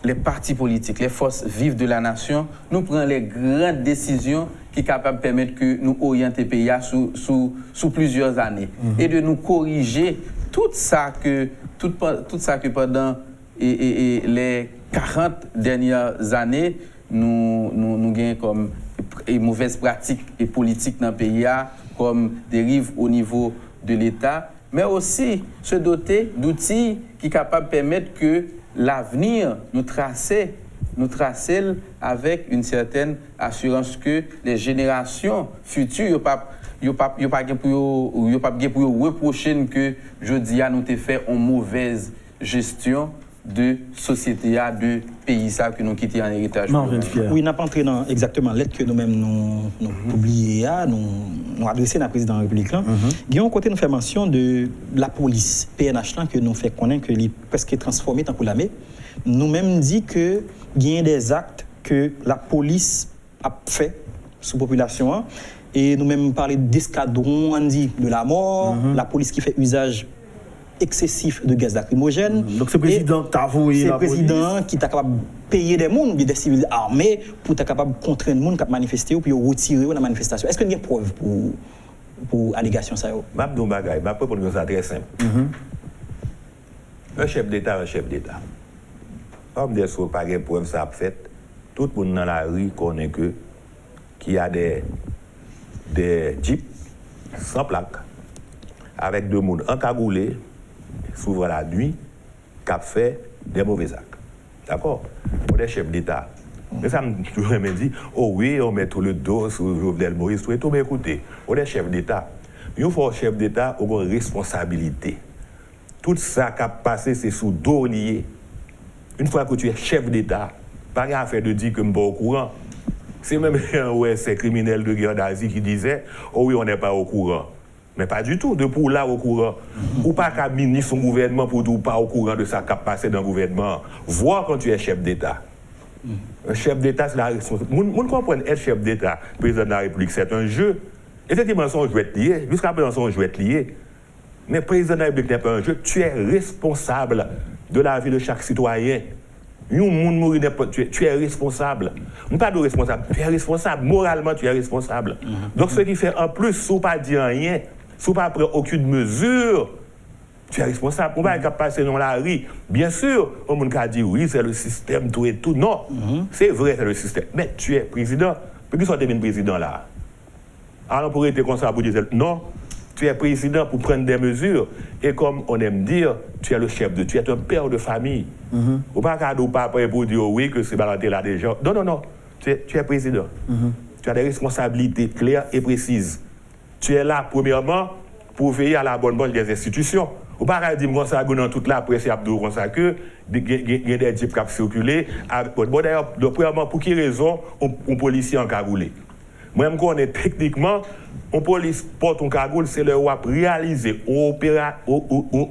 les partis politiques, les forces vives de la nation, nous prennent les grandes décisions qui sont capables de permettre que nous orienter le pays sous plusieurs années et de nous corriger tout ça que pendant les 40 dernières années, nous gagnons comme mauvaises pratiques et politiques dans le pays, comme dérive au niveau de l'État, mais aussi se doter d'outils qui sont capables de permettre que l'avenir nous tracer avec une certaine assurance que les générations futures ne pas reprocher que je dis à nous te fait une mauvaise gestion de société, de pays ça que nous quittons en héritage. Oui, n'a pas entré dans exactement lettre que nous-mêmes nous publié, nous adressé à la présidente de la République. Guillaume, côté nous fait mention de la police PNH là, que nous fait connaître que est presque transformé en pour l'armée. Nous-mêmes dit que il y a des actes que la police a fait sous population et nous-mêmes parler d'escadron, on dit de la mort, la police qui fait usage excessif de gaz lacrymogène. Donc c'est le président qui t'a avoué la police. C'est le président qui t'a capable de payer des gens, des civils armés, pour être capable de contraindre les gens qui manifesté ou puis retirer la manifestation. Est-ce qu'il y a une preuve pour allégation ça? Mabdou Bagay, ma proposition ça très simple. Un chef d'État, Comme des choses pas de preuve ça a fait, tout le monde dans la rue connaît qu'il y a des jeeps sans plaque avec deux mondes encagoulés souvent la nuit qui a fait des mauvais actes. D'accord? Pour des chefs d'État. Mais ça me dit, oh oui, on met tout le dos sur Jovenel Moïse, tout, mais écoutez, pour des chefs d'État, il faut un chef d'État qui a une responsabilité. Tout ça qui a passé, c'est sous dos lié. Une fois que tu es chef d'État, pas rien à faire de dire que je ne suis pas au courant. C'est même ces criminels de guerre d'Asie qui disaient, oh oui, on n'est pas au courant. Mais pas du tout, de pour là au courant. Ou pas qu'à ministre son gouvernement pour dire pas au courant de ça qui a passé dans le gouvernement. Vois quand tu es chef d'État. Un chef d'État, c'est la responsabilité. Nous comprenons être chef d'État, président de la République, c'est un jeu. Effectivement, son jeu est lié. Jusqu'à présent, son jeu est lié. Mais président de la République n'est pas un jeu. Tu es responsable de la vie de chaque citoyen. Tu es responsable. Non pas de responsable, tu es responsable. Moralement, tu es responsable. Donc, ce qui fait en plus, si pas dire rien, si pas prendre aucune mesure, tu es responsable. On va pas passer dans la rue. Bien sûr, on va dire oui, c'est le système, tout et tout. Non, c'est vrai, c'est le système. Mais tu es président. Pourquoi tu es devenu président là? Alors, pour être comme ça, pour dire non. Tu es président pour prendre des mesures. Et comme on aime dire, tu es le chef tu es un père de famille. Ou pas cadeau papa pour dire oui, que c'est balancer là déjà. Non. Tu es président. Tu as des responsabilités claires et précises. Tu es là, premièrement, pour veiller à la bonne marche des institutions. Ou pas dire que ça dans toute la presse, il y a des types qui circulent. Bon, d'ailleurs, premièrement, pour quelle raison un policier en cagoulé? Moi-même, quand on est techniquement, on police porte un cagoule, c'est le WAP réaliser une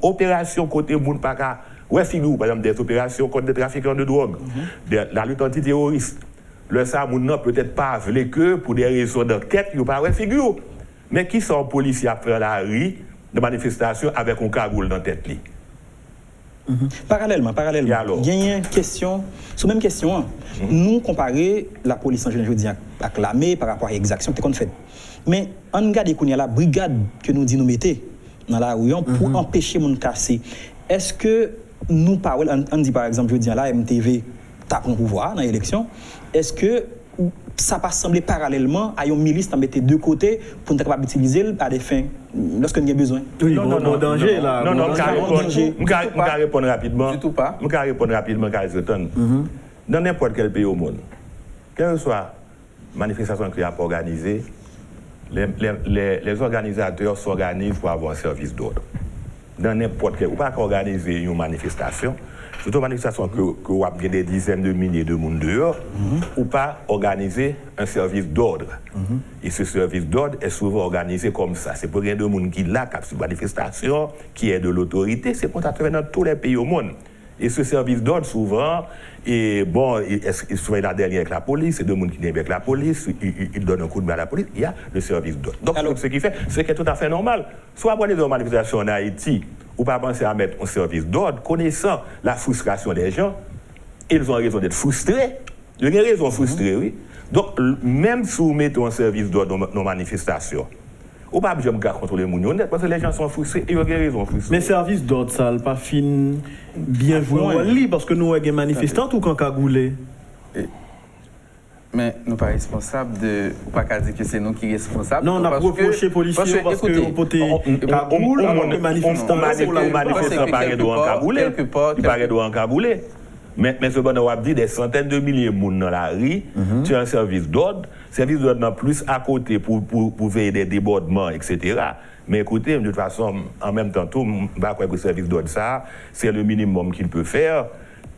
opération côté moun paka. Ouais, figure, par exemple, des opérations contre des trafiquants de drogue, la lutte antiterroriste. Le ça, moun n'a peut-être pas voulu que pour des raisons d'enquête, il n'y a pas ouais, figure. Mais qui sont policiers à faire la rue de manifestation avec un cagoule dans la tête? Parallèlement, il y a une question, sur la même question, nous comparer la police en général, je dis, avec l'armée par rapport à l'exaction qu'on fait. Mais on regarde qu'il y a la brigade que nous dit nous mettez dans la rue pour empêcher mon casser. Est-ce que nous parlons, on dit par exemple, je dis la MTV tape un pouvoir dans l'élection, est-ce que ça pas semblé parallèlement à une milice qui mettait de côté pour être capable d'utiliser à des fins lorsque nous avons besoin. Oui, non, danger là. Non, je vais répondre rapidement. Du tout pas. Je vais répondre rapidement, Kaizeton. Dans n'importe quel pays au monde, quelle que soit la manifestation qui est organisée, les organisateurs s'organisent pour avoir un service d'ordre. Dans n'importe quel, ou pas organiser une manifestation, surtout une manifestation que vous avez des dizaines de milliers de monde dehors, ou pas organiser un service d'ordre. Et ce service d'ordre est souvent organisé comme ça. C'est pour rien de monde qui l'a cap sur manifestation, qui est de l'autorité, c'est pour ça dans tous les pays au monde. Et ce service d'ordre, souvent, il se fait la dernière avec la police, c'est deux gens qui viennent avec la police, ils donnent un coup de main à la police, il y a le service d'ordre. Donc, ce qui fait, c'est tout à fait normal. Soit pour les manifestations en Haïti, ou pas penser à mettre un service d'ordre, connaissant la frustration des gens, ils ont raison d'être frustrés. Ils ont raison de frustrer, oui. Donc, même si vous mettez un service d'ordre dans nos manifestations, ou pas besoin de contrôler les gens, parce que les gens sont frustrés et ils ont raison de frustrer. Mais service d'ordre, ça n'a pas fin bien joué parce que nous sommes des manifestants ou quand cagoulé. Mais nous ne sommes pas responsables de. Ou pas qu'à dire que c'est nous qui sommes responsables. Non, on a reproché les policiers parce que nous pouvons cagoule alors que manifestants. Manifestants paraît doit encabouler. Il paraît doit encabouler. Mais ce qu'on a dit, des centaines de milliers de monde dans la rue, tu as un service d'ordre. Service d'ordre en plus à côté pour veiller des débordements, etc. Mais écoutez, de toute façon, en même temps, je ne sais pas que le service d'ordre, ça, c'est le minimum qu'il peut faire.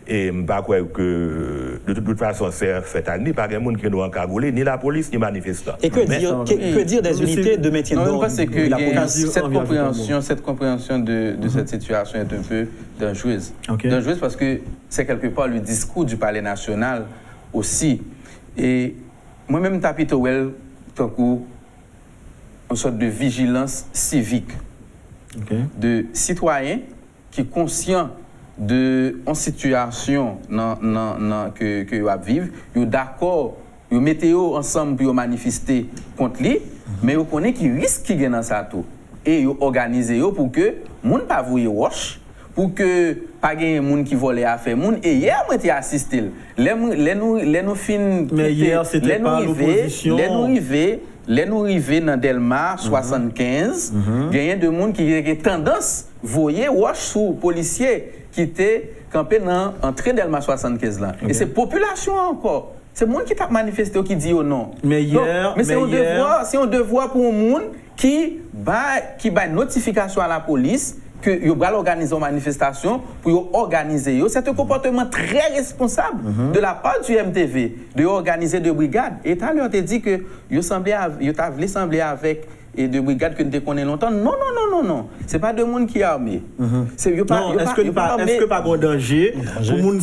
Et je ne sais pas que, de toute façon, cette année, pas de monde qui doit encabouler, ni la police, ni manifestants. Et que dire des unités de maintien d'ordre? Je pense que cette compréhension de cette situation est un peu dangereuse. Dangereuse parce que c'est quelque part le discours du Palais national aussi. Et moi-même, tapis Towel, tant une sorte de vigilance civique de citoyens qui sont conscients de une situation que vous vivez, vous êtes d'accord, vous mettez ensemble pour manifester contre lui, mais vous connaissez qu'il risque qu'il y ait dans ça tout. Et vous organisez pour que les gens ne pas vous wash, pour que pas de gens qui volent à faire monde. Et hier, moi, j'ai assisté. Les nous fin. Mais hier, c'était pas l'opposition. Les nous arrivés dans Delma 75, il y a des gens qui ont tendance à voyer wash sous policiers qui étaient campés dans l'entrée Delma 75 là. Et c'est population encore. C'est le monde qui t'a manifesté qui dit non. Mais hier, c'est un devoir pour le monde qui bat notification à la police que vous allez organiser une manifestation pour organiser. C'est un comportement très responsable de la part du MTV de organiser des brigades. Et tout à l'heure, tu as dit que vous voulez sembler avec des brigades que nous connaissons longtemps. Non. Ce n'est pas de monde qui est armé. Est-ce que pas de danger pour le monde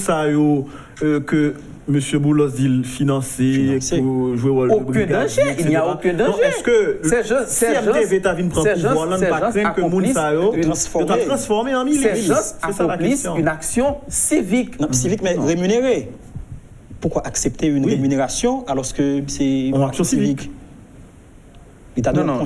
que M. Boulos dit financer pour jouer au aucun danger, il n'y a aucun danger. Est-ce que si MTV t'a vu prendre pouvoir, on ne pas craindre que le monde soit transformé en milice? Ces gens accomplissent une action civique. Non, civique, mais rémunérée. Pourquoi accepter une rémunération alors que c'est une action civique? Non,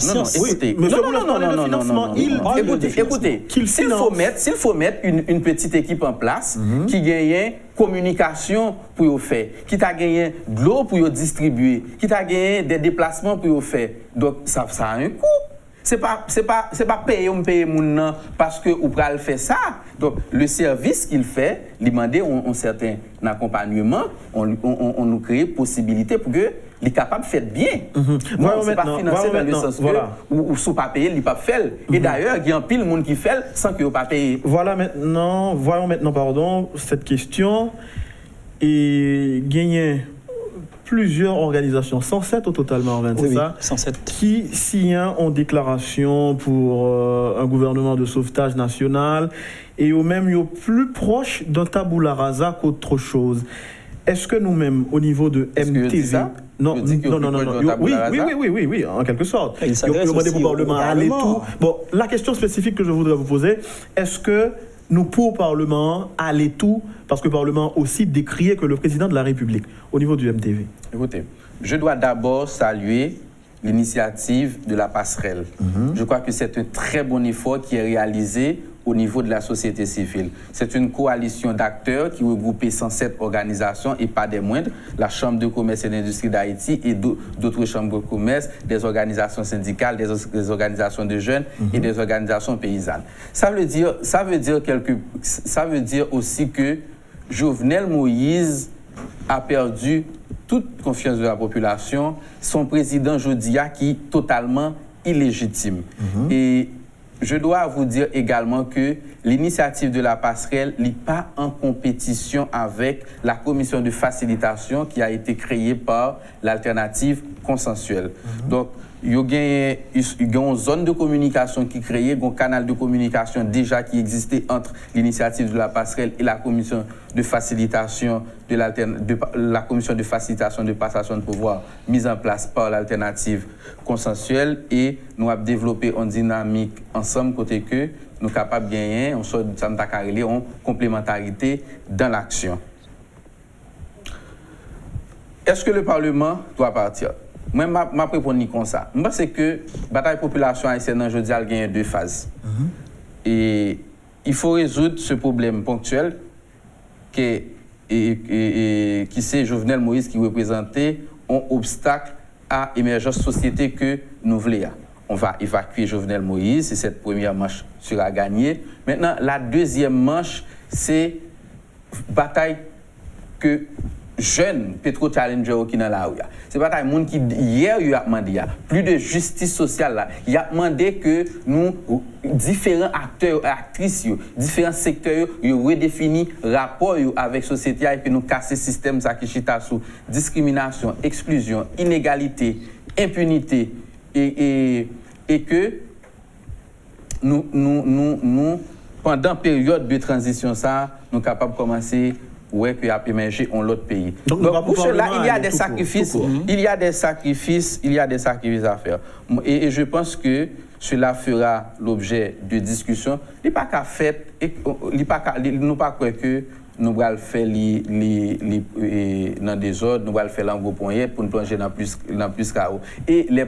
écoutez, s'il faut mettre une petite équipe en place qui gagne communication pour faire, qui t'a gagné de l'eau pour distribuer, qui t'a gagné des déplacements pour faire, donc ça a un coût. C'est pas payer moun parce que ou pral faire ça. Donc le service qu'il fait, il demande un certain accompagnement, on nous crée possibilité pour que il est capable de faire bien. Non, c'est pas financé dans le sens que ou sous pas payer, il pas faire. Et d'ailleurs, il y a un pile monde qui fait sans que pas payer. Voyons maintenant cette question et gagner plusieurs organisations, 107 au totalement, c'est ça 107. Qui signent en déclaration pour un gouvernement de sauvetage national et au même plus proche d'un tabula rasa qu'autre chose. Est-ce que nous-mêmes, au niveau de MTV... Non, oui, en quelque sorte. Il demandé au Parlement à aller tout. Bon, la question spécifique que je voudrais vous poser, est-ce que nous, pour le Parlement, aller tout, parce que le Parlement aussi décriait que le président de la République, au niveau du MTV? Écoutez, je dois d'abord saluer l'initiative de la passerelle. Je crois que c'est un très bon effort qui est réalisé au niveau de la société civile. C'est une coalition d'acteurs qui regroupe 107 organisations et pas des moindres, la Chambre de commerce et d'industrie d'Haïti et d'autres chambres de commerce, des organisations syndicales, des organisations de jeunes et des organisations paysannes. Ça veut dire aussi que Jovenel Moïse a perdu toute confiance de la population, son président Jodia qui est totalement illégitime. Et je dois vous dire également que l'initiative de la passerelle n'est pas en compétition avec la commission de facilitation qui a été créée par l'alternative consensuelle. Donc, il y a une zone de communication qui est créée, un canal de communication déjà qui existait entre l'initiative de la passerelle et la commission de facilitation de la commission de facilitation de passation de pouvoir mise en place par l'alternative consensuelle, et nous avons développé une dynamique ensemble côté que nous sommes capables de gagner, on sort de Santa Carolé en complémentarité dans l'action. Est-ce que le Parlement doit partir? Moi, je réponds comme ça. Je pense que la bataille population haïtienne aujourd'hui a gagné 2 phases. Et il faut résoudre ce problème ponctuel qui c'est Jovenel Moïse qui représentait un obstacle à l'émergence de société que nous voulons. On va évacuer Jovenel Moïse, et cette première manche sera gagnée. Maintenant, la deuxième manche, c'est bataille que jeunes Petro Challenger qui dans la rue. C'est pas un monde qui hier il a demandé plus de justice sociale là. Il a demandé que nous différents acteurs actrices, différents secteurs redéfinissent rapport avec la société et que nous casser le système ça qui chita sous discrimination, exclusion, inégalité, impunité et que nous pendant période de transition ça nous capables de commencer qui a émergé en l'autre pays. Donc pour cela, il y a des sacrifices, il y a des sacrifices à faire. Et je pense que cela fera l'objet de discussions. Il n'y a pas qu'à faire, nous pas croire que nous allons faire dans des ordres, nous allons faire en gros point pour nous plonger dans plus chaos. Et les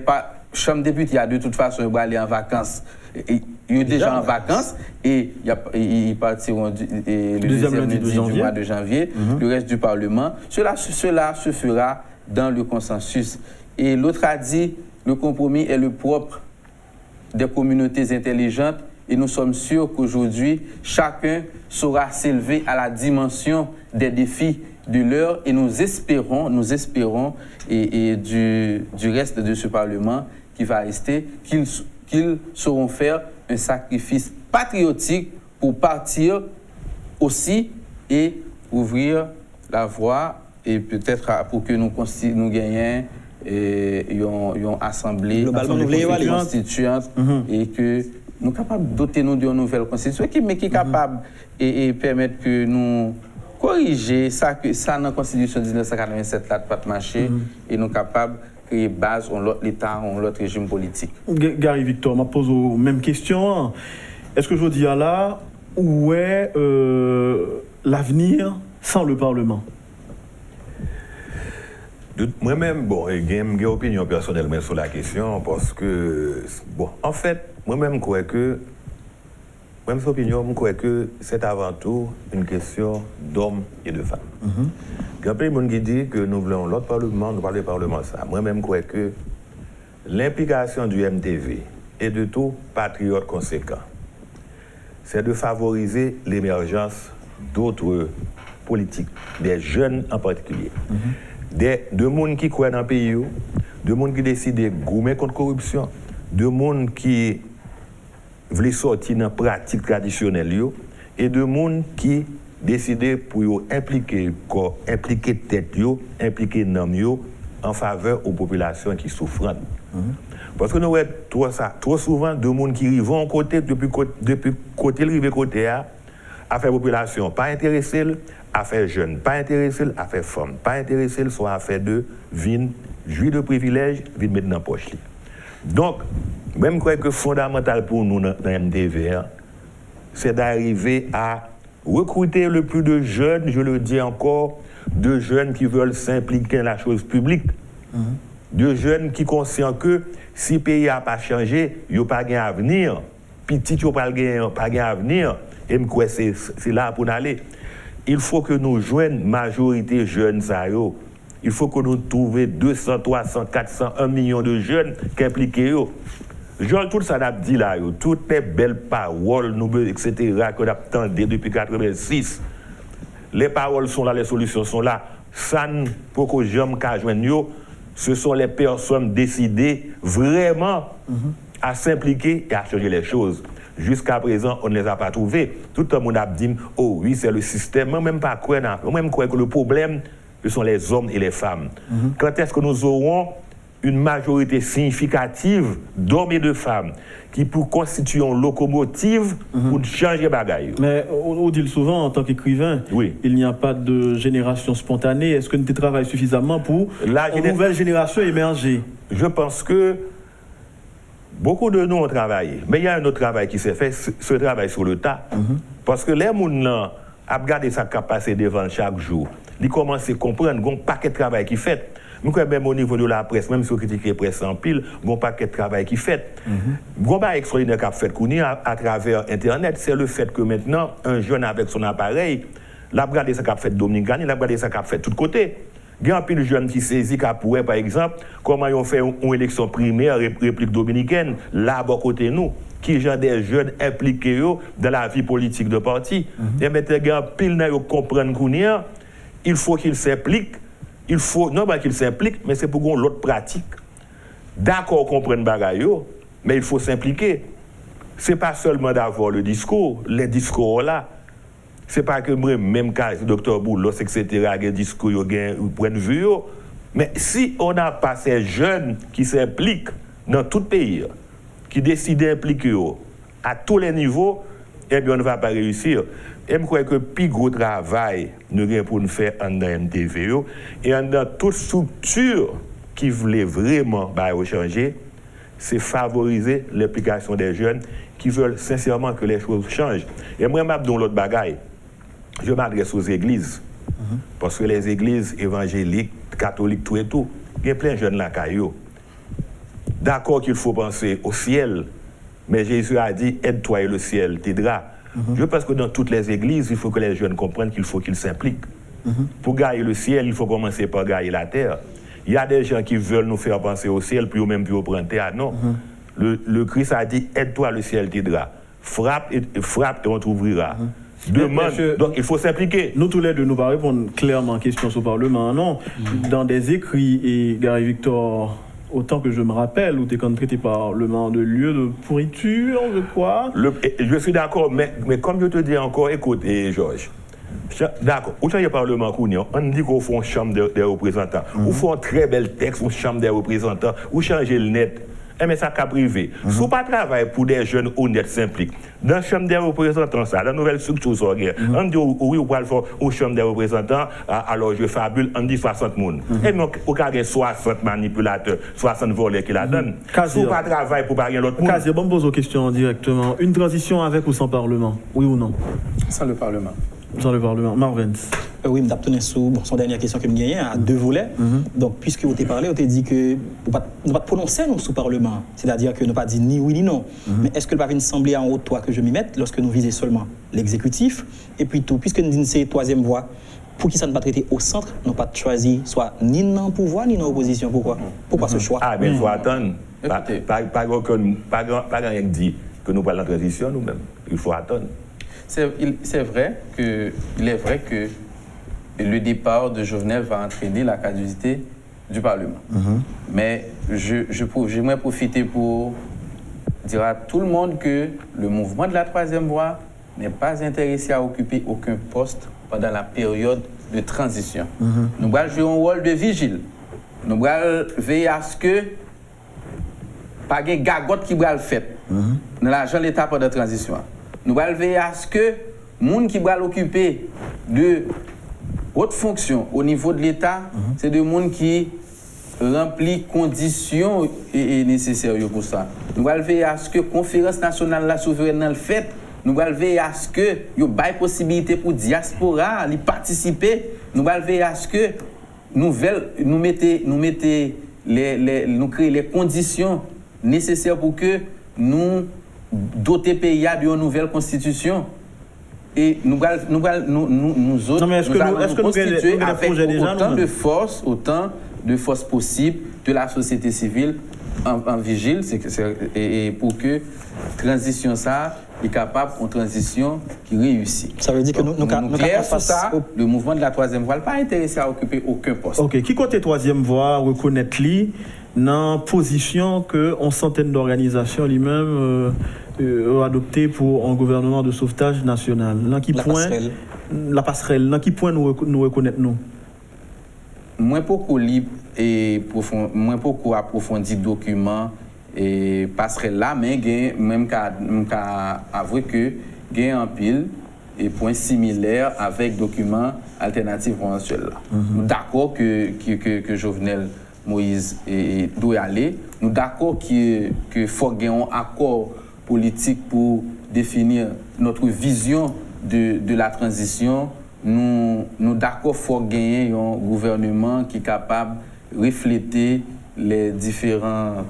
chambres députés, de toute façon, ils vont aller en vacances. Ils sont déjà en vacances et ils partiront le deuxième lundi du mois de janvier, le reste du Parlement. Cela se fera dans le consensus. Et l'autre a dit, le compromis est le propre des communautés intelligentes et nous sommes sûrs qu'aujourd'hui, chacun saura s'élever à la dimension des défis de l'heure et nous espérons et du reste de ce Parlement qui va rester, qu'ils sauront faire un sacrifice patriotique pour partir aussi et ouvrir la voie et peut-être pour que nous gagnions une assemblée constituante et que nous sommes capables de doter nous d'une nouvelle constitution qui est capable et permettre que nous corriger ça dans la constitution de 1987 là de pas marcher et nous sommes capables créer base en l'autre État, en l'autre régime politique. Gary Victor, je pose la même question. Est-ce que je dis là, où est l'avenir sans le Parlement? Moi-même, j'ai une opinion personnelle sur la question parce que, en fait, moi-même, je crois que c'est avant tout une question d'hommes et de femmes. Il y a plein de gens qui disent que nous voulons l'autre Parlement, nous parlons du Parlement ça. Moi-même, je crois que l'implication du MTV et de tout patriote conséquent, c'est de favoriser l'émergence d'autres politiques, des jeunes en particulier. De gens qui croient dans le pays, de gens qui décident de gommer contre la corruption, de gens qui veulent sortir dans la pratique traditionnelle et de gens qui décident pour impliquer tête, impliquer nom en faveur aux populations qui souffrent. Parce que nous avons trop souvent de gens qui arrivent en côté, depuis côté arrivé côté à faire population pas intéressée, à faire jeunes pas intéressés, à faire femmes pas intéressées, soit à faire de vin, jouir de privilèges, vin mettre dans la poche. Donc, même je crois que fondamental pour nous dans MTV, c'est d'arriver à recruter le plus de jeunes, je le dis encore, de jeunes qui veulent s'impliquer dans la chose publique, de jeunes qui sont conscients que si le pays n'a pas changé, il n'y a pas d'avenir petit qui pas gain avenir et me crois c'est là pour aller. Il faut que nous joignions majorité jeunes ça yo. Il faut que nous trouvions 200, 300, 400, 1 million de jeunes qui impliqués yo. Genre tout ça n'a dit là yo, toutes les belles paroles etc. que nous attendons depuis 86. Les paroles sont là, les solutions sont là. Ça pour que j'aime qu'à joindre yo, ce sont les personnes décidées vraiment à s'impliquer et à changer les choses. Jusqu'à présent, on ne les a pas trouvés. Tout le monde a dit, oh oui, c'est le système. Moi, même pas croire, même croire que le problème, ce sont les hommes et les femmes. Quand est-ce que nous aurons une majorité significative d'hommes et de femmes qui pour constituer une locomotive pour changer les bagailles? Mais on dit souvent, en tant qu'écrivain, il n'y a pas de génération spontanée. Est-ce que tu travailles suffisamment pour une nouvelle génération émerger? Je pense que beaucoup de nous ont travaillé, mais il y a un autre travail qui s'est fait, ce travail sur le tas. Parce que les gens ont regardé sa capacité devant chaque jour. Ils commencent à comprendre qu'il y a un paquet de travail qui fait. Même au niveau de la presse, même si on critique la presse en pile, il y a un paquet de travail qui fait. Il y a un paquet extraordinaire qui a fait à travers Internet, c'est le fait que maintenant, un jeune avec son appareil, il a regardé ça qu'a fait Dominique Gagné, il a regardé ça qu'a fait de tous côtés. Il y a un pile jeune qui saisit qu'à pourrait, par exemple, comment ils ont fait une élection primaire, République dominicaine, là, à côté de nous, qui sont des jeunes impliqués dans la vie politique de parti. Et maintenant, il y a un pile qui comprennent qu'il faut qu'ils s'impliquent. Il faut, non pas qu'ils s'impliquent, mais c'est pour qu'on l'autre pratique. D'accord, comprendre bagaille, mais il faut s'impliquer. Ce n'est pas seulement d'avoir le discours, les discours là. Ce n'est pas que même cas, Dr Boulos, etc., les discours, ils ont point de vue. Mais si on n'a pas ces jeunes qui s'impliquent dans tout pays, qui décident d'impliquer à tous les niveaux, eh bien, on ne va pas réussir. Et je crois que le plus gros travail nous avons pour nous faire dans MTV et dans toute structure qui voulait vraiment changer, c'est favoriser l'implication des jeunes qui veulent sincèrement que les choses changent. Et moi, je dans l'autre bagaille. Je m'adresse aux églises. Parce que les églises évangéliques, catholiques, tout et tout, il y a plein de jeunes là qui d'accord qu'il faut penser au ciel, mais Jésus a dit, aide-toi et le ciel t'aidera. Je pense que dans toutes les églises, il faut que les jeunes comprennent qu'il faut qu'ils s'impliquent. Pour gagner le ciel, il faut commencer par gagner la terre. Il y a des gens qui veulent nous faire penser au ciel, puis même puis prendre terre. Non. Le Christ a dit, aide-toi, le ciel t'aidera. Frappe et on t'ouvrira. Demande. Donc il faut s'impliquer. Nous tous les deux, nous pas répondre clairement à question sur le Parlement, non. Dans des écrits, et Gary Victor, autant que je me rappelle, où tu es traité par le Parlement de lieu de pourriture, je crois. Je suis d'accord, mais comme je te dis encore, écoute, Georges, d'accord, où est le Parlement, on dit qu'on fait une chambre des représentants, ou fait un très bel texte, une chambre des représentants, ou changer le net. Mais ça cas privé. Si on pas travail pour des jeunes honnêtes s'impliquent. Dans la chambre des représentants, ça, la nouvelle structure, on dit oui, on va faire une chambre des représentants, alors je fabule, on dit 60 personnes. Et donc, on a 60 manipulateurs, 60 volets qui la donnent. Si on pas travail pour pas rien l'autre monde. Kazi, bon, me pose aux questions directement. Une transition avec ou sans Parlement, oui ou non? Sans le Parlement. Sans le Parlement. Marvin. Oui, je vais sous son dernière question que je gagne à deux volets. Donc, puisque vous t'avez parlé, vous t'avez dit que nous ne pas prononcer nous sous Parlement. C'est-à-dire que nous ne pas dire ni oui ni non. Mais est-ce que le pas venir sembler en haut de toi que je m'y mette lorsque nous visons seulement l'exécutif? Et puis tout, puisque nous disons c'est troisième voie, pour qui ça ne pas traiter au centre, nous pas choisi soit ni dans le pouvoir ni dans l'opposition. Pourquoi ce choix? Ah, mais il faut attendre. Pas rien dit que nous parlons de transition nous-mêmes. Il faut attendre. C'est vrai que le départ de Jovenel va entraîner la caducité du Parlement. Mais j'aimerais profiter pour dire à tout le monde que le mouvement de la troisième voie n'est pas intéressé à occuper aucun poste pendant la période de transition. Nous allons jouer un rôle de vigile. Nous allons veiller à ce que pas de gagotte qui va le faire dans l'argent de l'État pendant la transition. Nous allons veiller à ce que les gens qui vont occuper de haute fonction au niveau de l'État, c'est des gens qui remplissent conditions nécessaires pour ça. Nous allons veiller à ce que la conférence nationale la souveraine le fait. Nous allons veiller à ce que il y ait possibilité pour la diaspora de participer. Nous allons veiller à ce que nous créer les conditions nécessaires pour que nous d'autres pays a une nouvelle constitution. Et nous autres, non, mais est-ce que nous constituer avec déjà, autant de force possible de la société civile en vigile, et pour que transition ça est capable d'une transition qui réussit. Ça veut dire que nous clair sur ça, le mouvement de la troisième voie n'est pas intéressé à occuper aucun poste. Ok, qui côté troisième voie reconnaître lui dans position que une centaine d'organisations lui-même ont adopté pour un gouvernement de sauvetage national. Dans qui point la passerelle, dans qui point nous reconnaître nous? Moins beaucoup libre et moins beaucoup approfondi documents et passerelle là, mais même qu'à avouer que gain en pile et points similaires avec documents alternatifs conventionnels. Nous d'accord que Jovenel Moïse doit aller. Nous d'accord que faut gagner un accord politique pour définir notre vision de la transition. Nous d'accord faut gagner un gouvernement qui est capable de refléter les différentes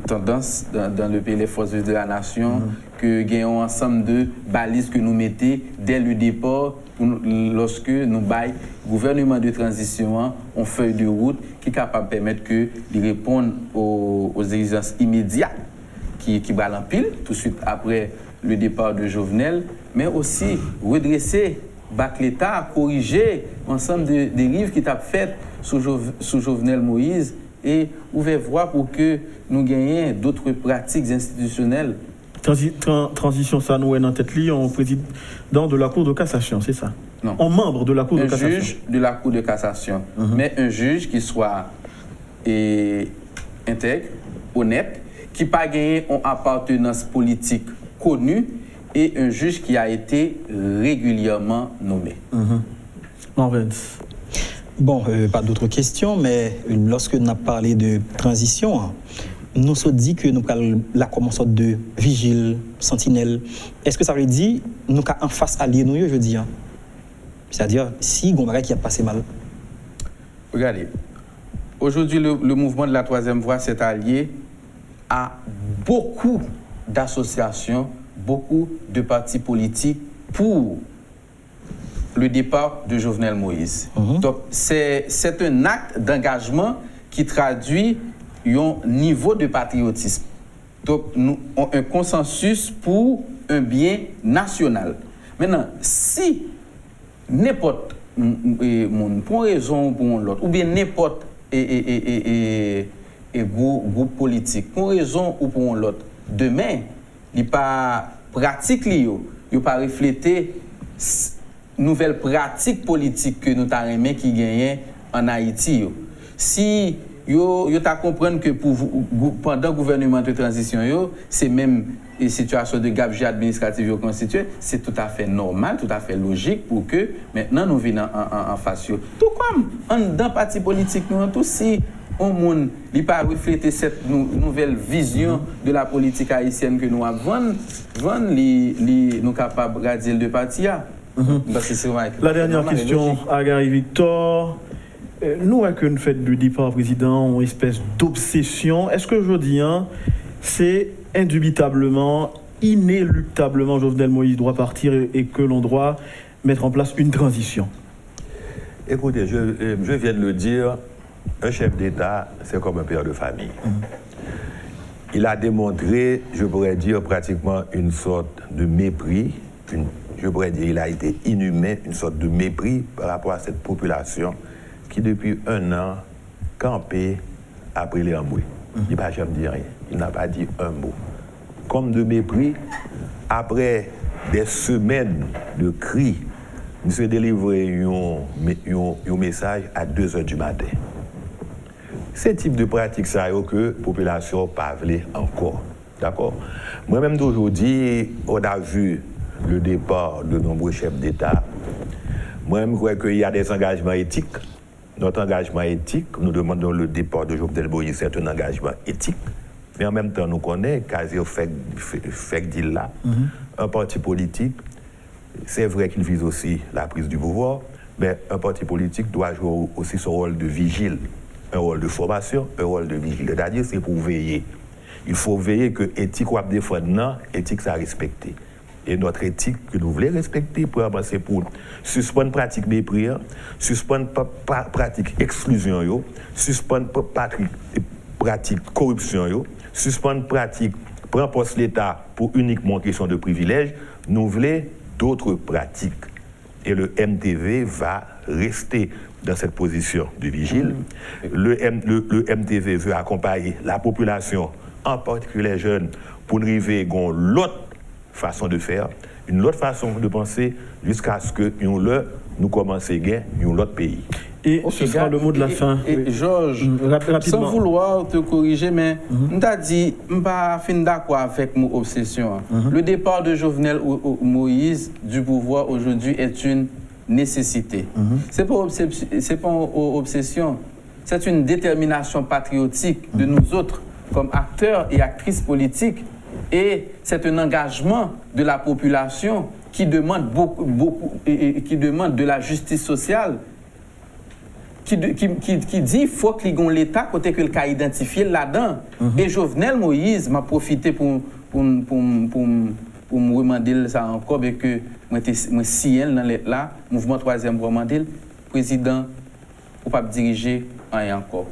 tendances dans le pays, les forces de la nation, que gagnons un ensemble de balises que nous mettons dès le départ lorsque nous baillons gouvernement de transition en feuille de route qui est capable de permettre de répondre aux exigences immédiates qui va en pile tout de suite après le départ de Jovenel, mais aussi redresser l'État, corriger l'ensemble de dérives qui t'a faites sous Jovenel Moïse et ouvrir voie pour que nous gagnions d'autres pratiques institutionnelles. Transition, ça nous est en tête liée, on président de la Cour de cassation, c'est ça? Non. En membre de la Cour de cassation. Un juge de la Cour de cassation, mais un juge qui soit intègre, honnête, qui n'a pas gagné une appartenance politique connue et un juge qui a été régulièrement nommé. Morvens. Bon, pas d'autres questions, mais lorsque nous avons parlé de transition, nous avons dit que nous avons une sorte de vigile, sentinelle. Est-ce que ça veut dire que nous avons en face allié, nous, je veux dire? C'est-à-dire, si Gombara qui a passé mal. Regardez, aujourd'hui, le mouvement de la troisième voie s'est allié à beaucoup d'associations, beaucoup de partis politiques pour le départ de Jovenel Moïse. Donc, c'est un acte d'engagement qui traduit un niveau de patriotisme. Donc, nous avons un consensus pour un bien national. Maintenant, si n'importe pour une raison ou pour l'autre, ou bien n'importe groupe politique, pour une raison ou pour l'autre, demain, il n'est pas pratique, il n'est pas reflété nouvelle pratique politique que nous avons qui gagnent en Haïti. Si vous comprenez que pendant le gouvernement de transition, c'est même une situation de gabegie administrative constituée, c'est tout à fait normal, tout à fait logique pour que maintenant nous venons en face. Tout comme dans le parti politique, nous tous si on monde n'a pas reflété cette nouvelle vision de la politique haïtienne que nous avons, nous capables de radier le parti. La dernière question à Gary Victor. Nous, avec une fête du départ président, une espèce d'obsession. Est-ce que je dis, c'est indubitablement, inéluctablement, Jovenel Moïse doit partir et que l'on doit mettre en place une transition? Écoutez, je viens de le dire, un chef d'État, c'est comme un père de famille. Il a démontré, je pourrais dire, pratiquement une sorte de mépris, je pourrais dire, il a été inhumain, une sorte de mépris par rapport à cette population qui, depuis un an, campait après les embrouilles. Il n'a jamais dit rien. Il n'a pas dit un mot. Comme de mépris, après des semaines de cris, il s'est délivré un message à 2h du matin. Ce type de pratique, ça que la population n'a pas voulu encore. D'accord? Moi-même d'aujourd'hui, on a vu le départ de nombreux chefs d'État. Moi-même, je crois qu'il y a des engagements éthiques. Notre engagement éthique, nous demandons le départ de Jovenel Moïse, c'est un engagement éthique. Mais en même temps, nous connaissons, quasi fait deal là, un parti politique, c'est vrai qu'il vise aussi la prise du pouvoir, mais un parti politique doit jouer aussi son rôle de vigile, un rôle de formation, un rôle de vigile. C'est-à-dire, c'est pour veiller il faut veiller que l'éthique ou défendre, l'éthique ça respecter. Et notre éthique que nous voulons respecter pour avancer pour suspendre pratique mépris, suspendre pratique exclusion, suspendre pratique corruption, suspendre pratique prendre poste l'État pour uniquement question de privilèges, nous voulons d'autres pratiques. Et le MTV va rester dans cette position de vigile. Le MTV veut accompagner la population, en particulier les jeunes, pour arriver à l'autre façon de faire, une autre façon de penser, jusqu'à ce que nous commencions à gagner un autre pays. Et ce sera le mot de la fin. Et Georges, sans vouloir te corriger, mais on t'a dit, je ne suis pas d'accord avec mon obsession. Le départ de Jovenel Moïse du pouvoir aujourd'hui est une nécessité. Ce n'est pas une obsession, c'est une détermination patriotique de nous autres comme acteurs et actrices politiques. Et c'est un engagement de la population qui demande qui demande de la justice sociale, qui dit qu'il faut qu'il y ait l'État côté que le cas identifié là-dedans. Et Jovenel Moïse m'a profité pour me demander ça encore, et que moi si elle dans là, mouvement troisième voie mandel, président, pour pas diriger rien encore.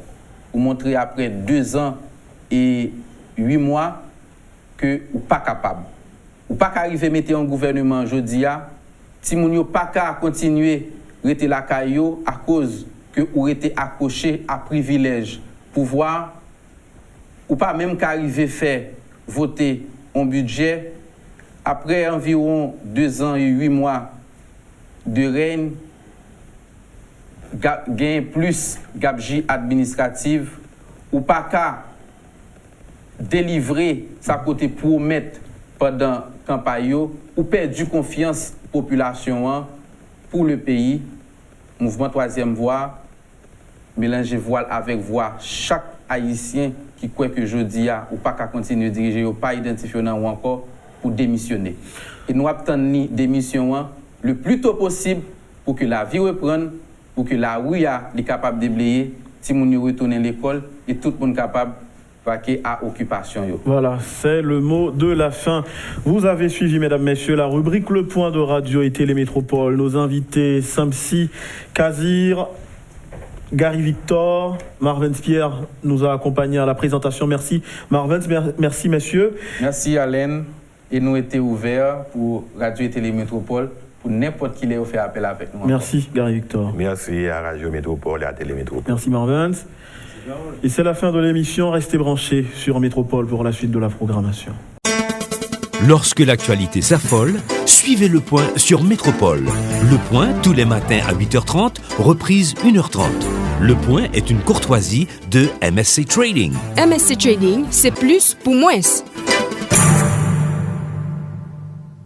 Pour montrer après 2 ans et 8 mois que ou pas capable. Ou pas qu'arriver mettre un gouvernement aujourd'hui si moun yo pas qu'à continuer rester la caillou à cause que ou été accroché à privilège pouvoir ou pas même qu'arriver faire voter un budget après environ 2 ans et 8 mois de règne gain plus gabegie administrative ou pas qu'à délivrer sa côté promettre pendant campagne ou perdu confiance population pour le pays. Mouvement troisième voie mélanger voile avec voix. Chaque haïtien qui croit que jeudi a ou pas qu'à continuer à diriger ou pas identifié ou encore pour démissionner. Et nous attendons démission le plus tôt possible pour que la vie reprenne, pour que la rue est capable de déblayer, si nous retournons à l'école et tout le monde capable à occupation. Voilà, c'est le mot de la fin. Vous avez suivi, mesdames, messieurs, la rubrique Le Point de Radio et Télémétropole. Nos invités, Samsi Kazir, Gary Victor, Marvin Pierre nous a accompagnés à la présentation. Merci Marvin, merci messieurs. Merci Alain. Et nous étions ouverts pour Radio et Télémétropole, pour n'importe qui l'ait fait appel avec nous. Merci Gary Victor. Merci à Radio Métropole et à Télémétropole. Merci Marvin. Et c'est la fin de l'émission. Restez branchés sur Métropole pour la suite de la programmation. Lorsque l'actualité s'affole, suivez Le Point sur Métropole. Le Point, tous les matins à 8h30, reprise 1h30. Le Point est une courtoisie de MSC Trading. MSC Trading, c'est plus pour moins.